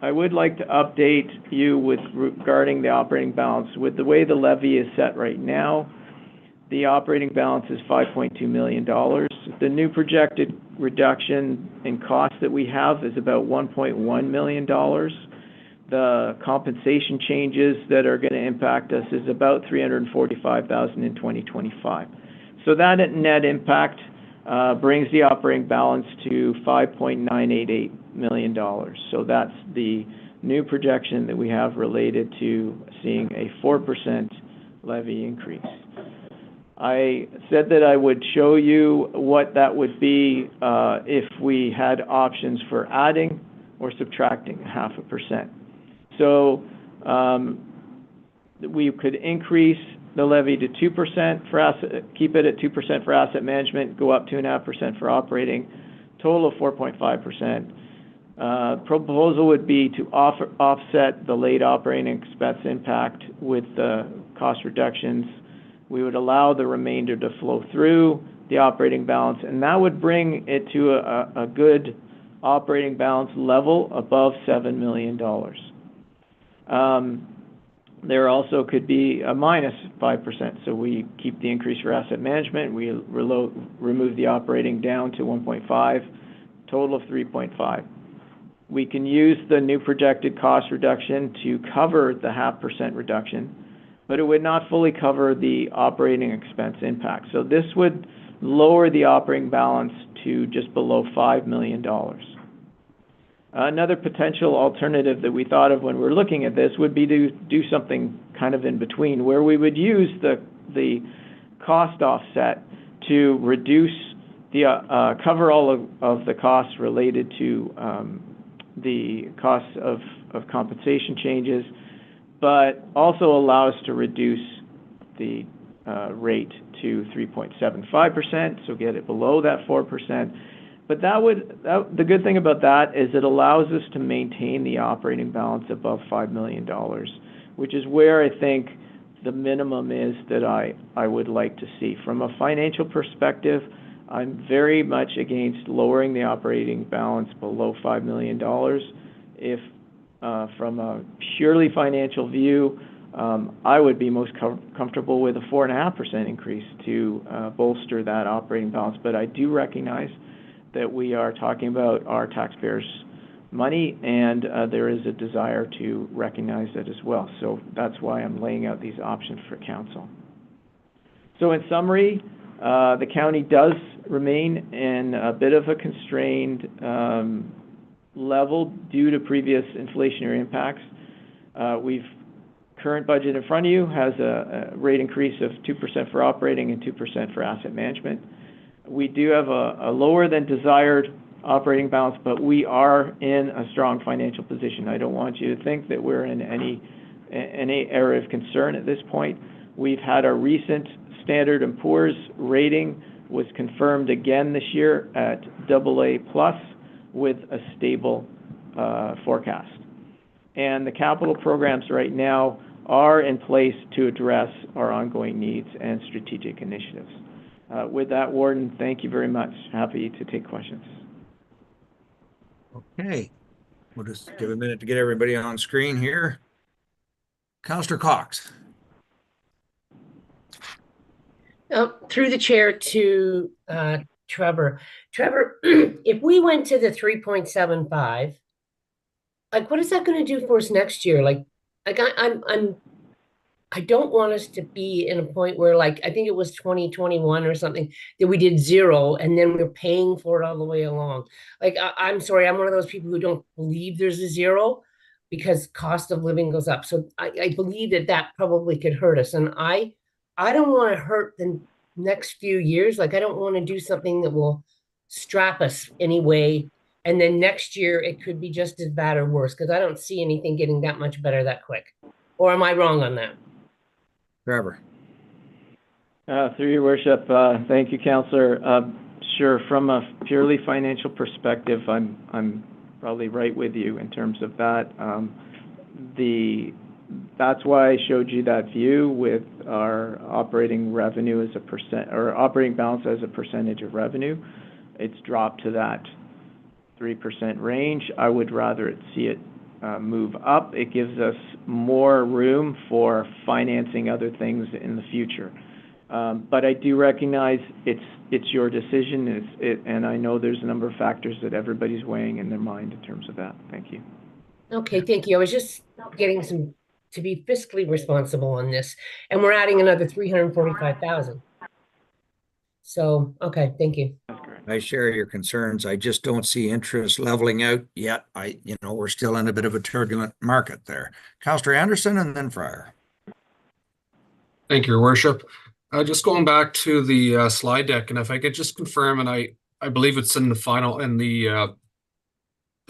I would like to update you regarding the operating balance. With the way the levy is set right now, the operating balance is $5.2 million. The new projected reduction in cost that we have is about $1.1 million. The compensation changes that are going to impact us is about $345,000 in 2025. So that net impact brings the operating balance to $5.988 million. So that's the new projection that we have related to seeing a 4% levy increase. I said that I would show you what that would be if we had options for adding or subtracting 0.5%. So we could increase the levy to 2% for keep it at 2% for asset management, go up 2.5% for operating, total of 4.5%. Proposal would be to offset the late operating expense impact with the cost reductions. We would allow the remainder to flow through the operating balance, and that would bring it to a good operating balance level above $7 million. There also could be a minus 5%. So we keep the increase for asset management. We remove the operating down to 1.5, total of 3.5. We can use the new projected cost reduction to cover the 0.5% reduction, but it would not fully cover the operating expense impact. So this would lower the operating balance to just below $5 million. Another potential alternative that we thought of when we were looking at this would be to do something kind of in between, where we would use the cost offset to reduce cover all of the costs related to the costs of compensation changes, but also allow us to reduce the rate to 3.75%, so get it below that 4%. But the good thing about that is it allows us to maintain the operating balance above $5 million, which is where I think the minimum is that I would like to see. From a financial perspective, I'm very much against lowering the operating balance below $5 million. If from a purely financial view, I would be most comfortable with a 4.5% increase to bolster that operating balance. But I do recognize that we are talking about our taxpayers' money, and there is a desire to recognize that as well. So that's why I'm laying out these options for council. So in summary, the county does remain in a bit of a constrained level due to previous inflationary impacts. Current budget in front of you has a rate increase of 2% for operating and 2% for asset management. We do have a lower than desired operating balance, but we are in a strong financial position. I don't want you to think that we're in any area of concern at this point. We've had our recent Standard & Poor's rating was confirmed again this year at AA+ with a stable forecast. And the capital programs right now are in place to address our ongoing needs and strategic initiatives. With that, Warden, thank you very much. Happy to take questions. Okay, we'll just give a minute to get everybody on screen here. Councillor Cox. Through the chair to Trevor. Trevor, if we went to the 3.75, like, what is that going to do for us next year? I don't want us to be in a point where, like, I think it was 2021 or something that we did 0 and then we're paying for it all the way along. Like, I'm sorry, I'm one of those people who don't believe there's a 0 because cost of living goes up. So I believe that probably could hurt us. And I don't want to hurt the next few years. Like, I don't want to do something that will strap us anyway. And then next year it could be just as bad or worse, because I don't see anything getting that much better that quick. Or am I wrong on that? Trevor. Through your worship, thank you, Councillor. Sure, from a purely financial perspective, I'm probably right with you in terms of that. That's why I showed you that view with our operating revenue as a percent, or operating balance as a percentage of revenue. It's dropped to that 3% range. I would rather see it move up. It gives us more room for financing other things in the future. But I do recognize it's your decision, and I know there's a number of factors that everybody's weighing in their mind in terms of that. Thank you. Okay, thank you. I was just getting to be fiscally responsible on this, and we're adding another 345,000. So, okay, thank you. I share your concerns. I just don't see interest leveling out yet. We're still in a bit of a turbulent market there. Councillor Anderson and then Fryer. Thank you, Your Worship. Just going back to the slide deck, and if I could just confirm, and I believe it's in the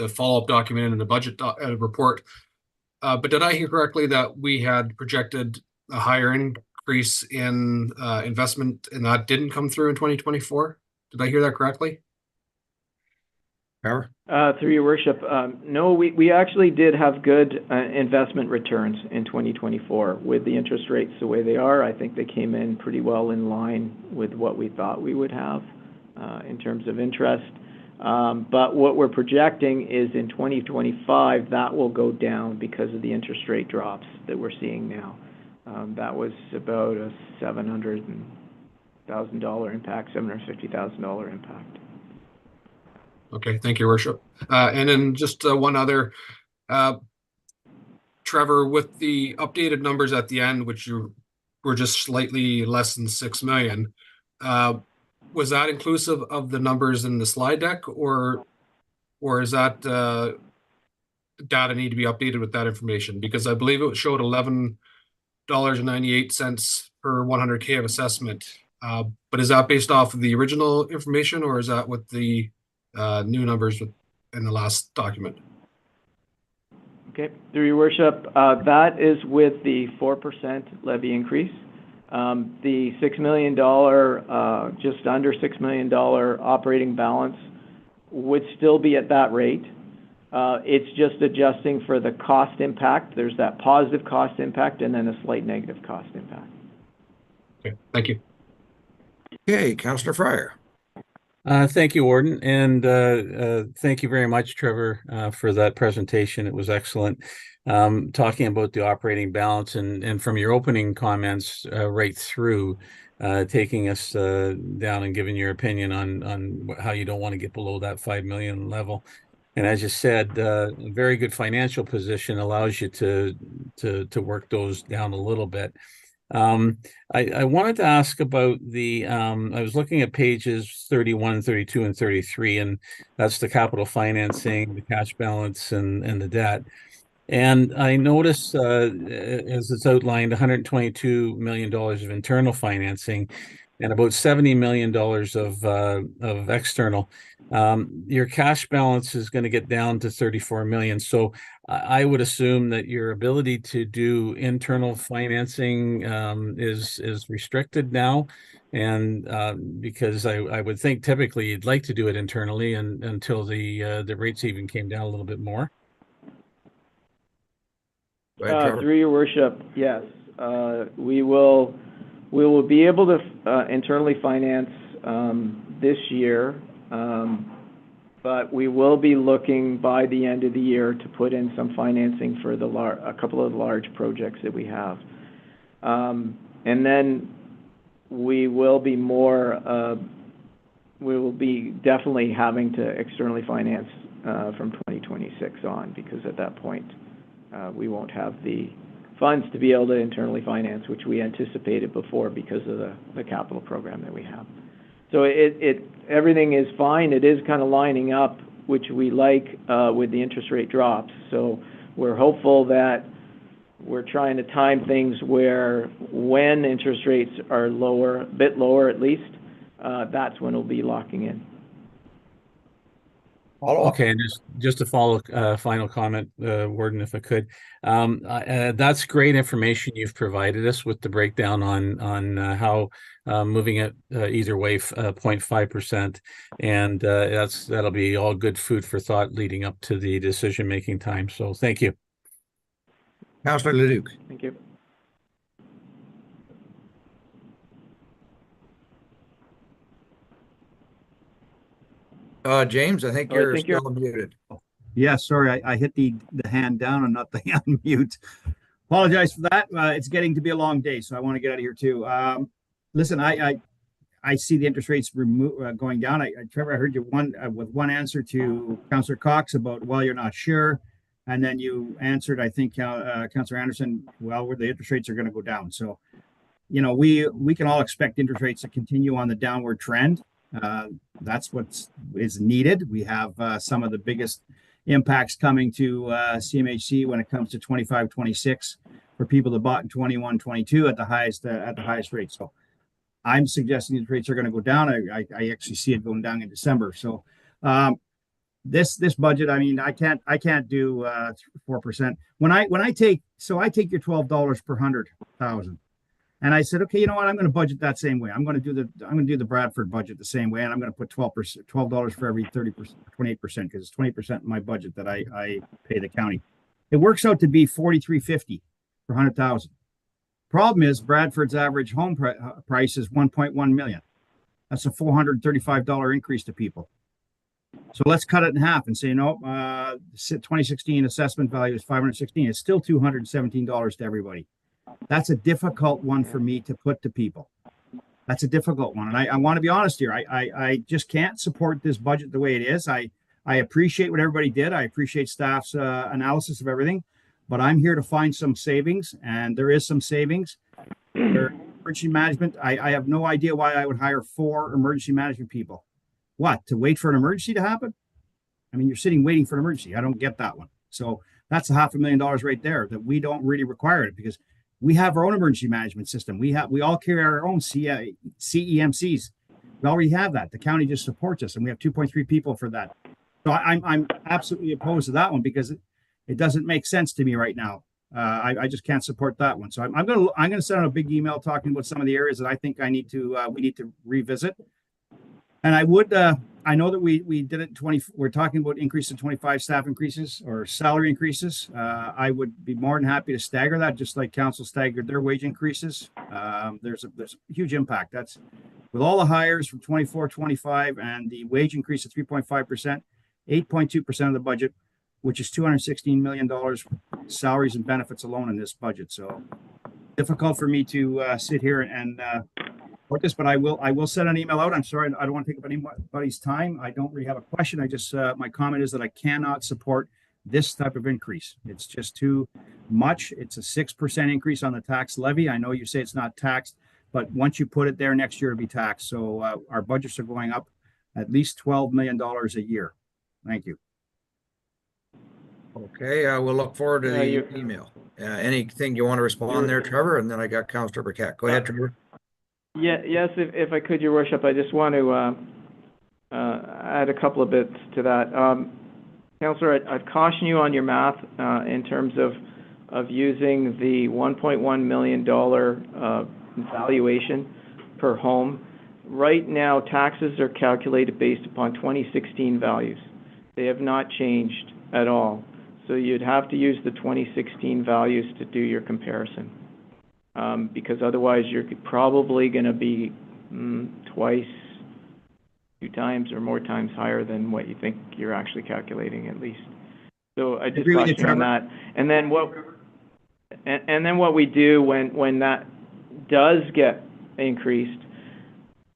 follow-up document in the budget report. But did I hear correctly that we had projected a higher increase in investment, and that didn't come through in 2024? Did I hear that correctly? Power? Through your worship, no, we actually did have good investment returns in 2024 with the interest rates the way they are. I think they came in pretty well in line with what we thought we would have in terms of interest. But what we're projecting is in 2025, that will go down because of the interest rate drops that we're seeing now. That was about a $700,000 impact, $750,000 impact. Okay, thank you, Your Worship. And then just one other, Trevor, with the updated numbers at the end, which were just slightly less than 6 million, was that inclusive of the numbers in the slide deck, or is that data need to be updated with that information? Because I believe it showed $11.98 per 100K of assessment. But is that based off of the original information, or is that with the new numbers in the last document? Okay, through your worship, that is with the 4% levy increase. The $6 million, just under $6 million operating balance would still be at that rate. It's just adjusting for the cost impact. There's that positive cost impact and then a slight negative cost impact. Okay, thank you. Okay, Councillor Fryer. Thank you, Warden, and thank you very much, Trevor, for that presentation. It was excellent. Talking about the operating balance and from your opening comments right through, taking us down and giving your opinion on how you don't want to get below that 5 million level. And as you said, a very good financial position allows you to work those down a little bit. I wanted to ask about I was looking at pages 31, 32, and 33, and that's the capital financing, the cash balance, and the debt. And I noticed, as it's outlined, $122 million of internal financing and about $70 million of external. Your cash balance is going to get down to 34 million. So I would assume that your ability to do internal financing is restricted now, and because I would think typically you'd like to do it internally and until the rates even came down a little bit more. Through your worship, yes, we will be able to internally finance this year. But we will be looking by the end of the year to put in some financing for a couple of large projects that we have. And then we will be definitely having to externally finance from 2026 on, because at that point we won't have the funds to be able to internally finance, which we anticipated before because of the capital program that we have. So everything is fine. It is kind of lining up, which we like with the interest rate drops. So we're hopeful that we're trying to time things where when interest rates are lower, a bit lower at least, that's when we'll be locking in. Okay, and just to follow final comment, Warden, if I could. That's great information you've provided us with the breakdown on how moving it either way 0.5%, and that'll be all good food for thought leading up to the decision-making time. So thank you. Councillor Leduc. Thank you. James, I think you're still muted. Yeah, sorry, I hit the hand down and not the unmute. Apologize for that. It's getting to be a long day, so I want to get out of here too. Listen, I see the interest rates going down. Trevor, I heard you with one answer to Councillor Cox about, well, you're not sure. And then you answered, I think, Councillor Anderson, well, where the interest rates are going to go down. So, you know, we can all expect interest rates to continue on the downward trend. That's what is needed. We have some of the biggest impacts coming to CMHC when it comes to 25, 26 for people that bought in 21, 22 at the highest rate. So I'm suggesting these rates are going to go down. I actually see it going down in December. So this budget, I mean, I can't do 4%. When I take your $12 per 100,000. And I said, okay, you know what? I'm going to budget that same way. I'm going to do the Bradford budget the same way, and I'm going to put $12 for every 30%, 28%, because it's 20% of my budget that I pay the county. It works out to be $43.50 per 100,000. Problem is, Bradford's average home price is $1.1 million. That's a $435 increase to people. So let's cut it in half and say, no, 2016 assessment value is $516. It's still $217 to everybody. That's a difficult one for me to put to people. That's a difficult one. And I want to be honest here. I just can't support this budget the way it is. I appreciate what everybody did. I appreciate staff's analysis of everything. But I'm here to find some savings, and there is some savings. Emergency management, I have no idea why I would hire 4 emergency management people. What, to wait for an emergency to happen? I mean, you're sitting waiting for an emergency. I don't get that one. So that's $500,000 right there that we don't really require it, because we have our own emergency management system. We all carry our own CEMCs. We already have that. The county just supports us, and we have 2.3 people for that. So I'm absolutely opposed to that one, because it doesn't make sense to me right now. I just can't support that one. So I'm gonna send out a big email talking about some of the areas that I think we need to revisit. And I know that we did it 20, we're talking about increase in 25 staff increases or salary increases. I would be more than happy to stagger that, just like council staggered their wage increases. There's a huge impact. That's with all the hires from 24, 25 and the wage increase of 3.5%, 8.2% of the budget, which is $216 million salaries and benefits alone in this budget. So difficult for me to sit here and support this, but I will send an email out. I'm sorry, I don't want to take up anybody's time. I don't really have a question. I just my comment is that I cannot support this type of increase. It's just too much. It's a 6% increase on the tax levy. I know you say it's not taxed, but once you put it there next year, it'll be taxed. So our budgets are going up at least $12 million a year. Thank you. Okay, we'll look forward to the email. Anything you want to respond there, Trevor? And then I got Councillor Burkett. Go ahead, Trevor. Yeah, yes, if I could, Your Worship, I just want to add a couple of bits to that. Councillor, I'd caution you on your math in terms of using the $1.1 million valuation per home. Right now, taxes are calculated based upon 2016 values. They have not changed at all. So you'd have to use the 2016 values to do your comparison. Because otherwise you're probably going to be twice, 2 times or more times higher than what you think you're actually calculating at least. So I just caution on that. And then what we do when that does get increased,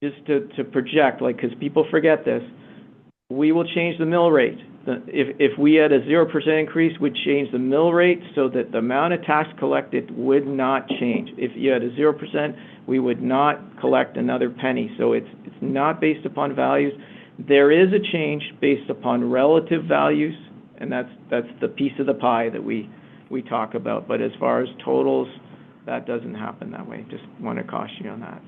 just to project, like, because people forget this, we will change the mill rate. If we had a 0% increase, we'd change the mill rate so that the amount of tax collected would not change. If you had a 0%, we would not collect another penny. So it's not based upon values. There is a change based upon relative values, and that's the piece of the pie that we talk about. But as far as totals, that doesn't happen that way. Just want to caution you on that.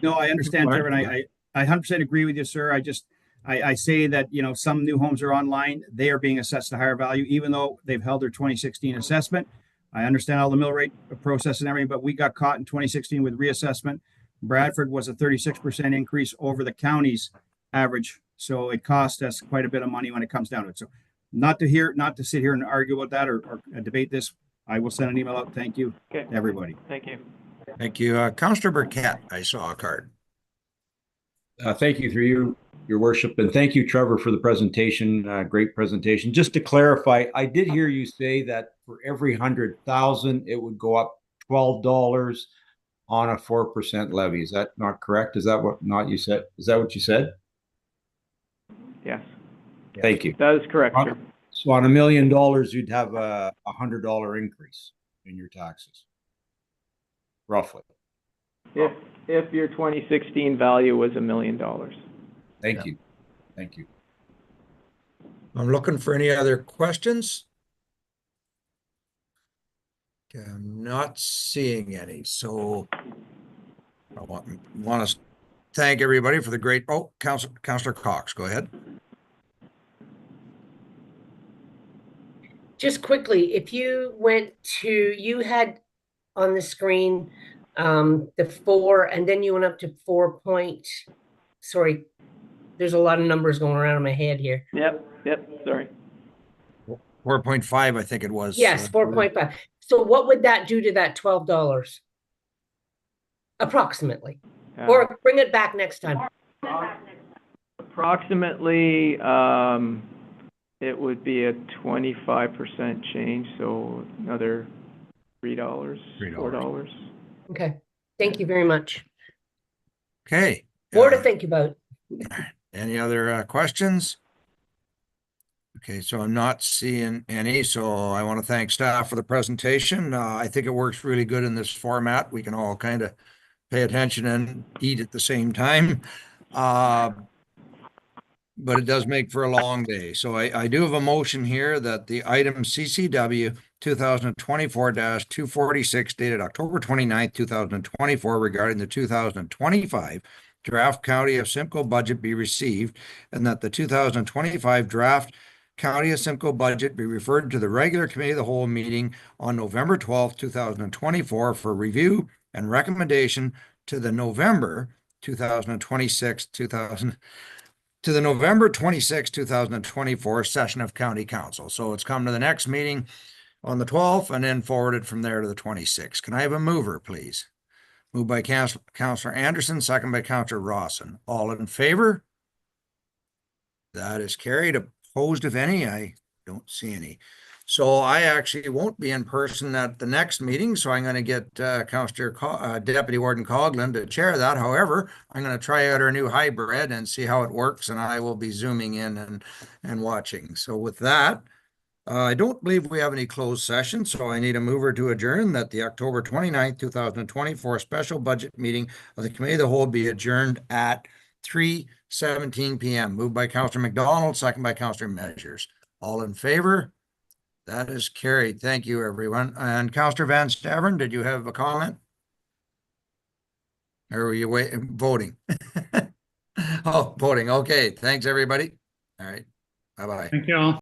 No, I understand, Trevor, and I 100% agree with you, sir. I say that, some new homes are online. They are being assessed a higher value, even though they've held their 2016 assessment. I understand all the mill rate process and everything, but we got caught in 2016 with reassessment. Bradford was a 36% increase over the county's average. So it cost us quite a bit of money when it comes down to it. So not to sit here and argue about that or debate this. I will send an email out. Thank you, to everybody. Thank you. Thank you. Councillor Burkett, I saw a card. Thank you through you, Your Worship, and thank you, Trevor, for the presentation. Great presentation. Just to clarify, I did hear you say that for every 100,000, it would go up $12 on a 4% levy. Is that not correct? Is that what you said? Is that what you said? Yes. Thank you. That is correct, sir. So on $1 million, you'd have a $100 increase in your taxes, roughly. If your 2016 value was $1 million. Thank you. Thank you. I'm looking for any other questions. Okay, I'm not seeing any. So I want to thank everybody for the great. Oh, Councillor Cox, go ahead. Just quickly, if you you had on the screen the 4, and then you went up to 4 point, sorry, there's a lot of numbers going around in my head here. Yep, sorry. 4.5, I think it was. Yes, 4.5. So what would that do to that $12? Approximately. Or bring it back next time. Approximately, it would be a 25% change, so another $3, $4. Okay, thank you very much. Okay. More to think about. Any other questions? Okay, so I'm not seeing any, so I want to thank staff for the presentation. I think it works really good in this format. We can all kind of pay attention and eat at the same time. But it does make for a long day. So I do have a motion here that the item CCW 2024-246 dated October 29th, 2024 regarding the 2025 draft County of Simcoe budget be received, and that the 2025 draft County of Simcoe budget be referred to the regular committee of the whole meeting on November 12th, 2024 for review and recommendation to the November 2026, to the November 26, 2024 session of County Council. So it's come to the next meeting on the 12th and then forwarded from there to the 26th. Can I have a mover, please? Moved by Councillor Anderson, second by Councillor Rawson. All in favor? That is carried. Opposed, if any? I don't see any. So I actually won't be in person at the next meeting, so I'm going to get Deputy Warden Coughlin to chair that. However, I'm going to try out our new hybrid and see how it works, and I will be zooming in and watching. So with that, I don't believe we have any closed session, so I need a mover to adjourn that the October 29th, 2024 special budget meeting of the Committee of the Whole be adjourned at 3:17 p.m. Moved by Councillor McDonald, second by Councillor Measures. All in favor? That is carried. Thank you, everyone. And Councillor Van Stavern, did you have a comment? Or were you voting? Oh, voting. Okay. Thanks, everybody. All right. Bye-bye. Thank you all.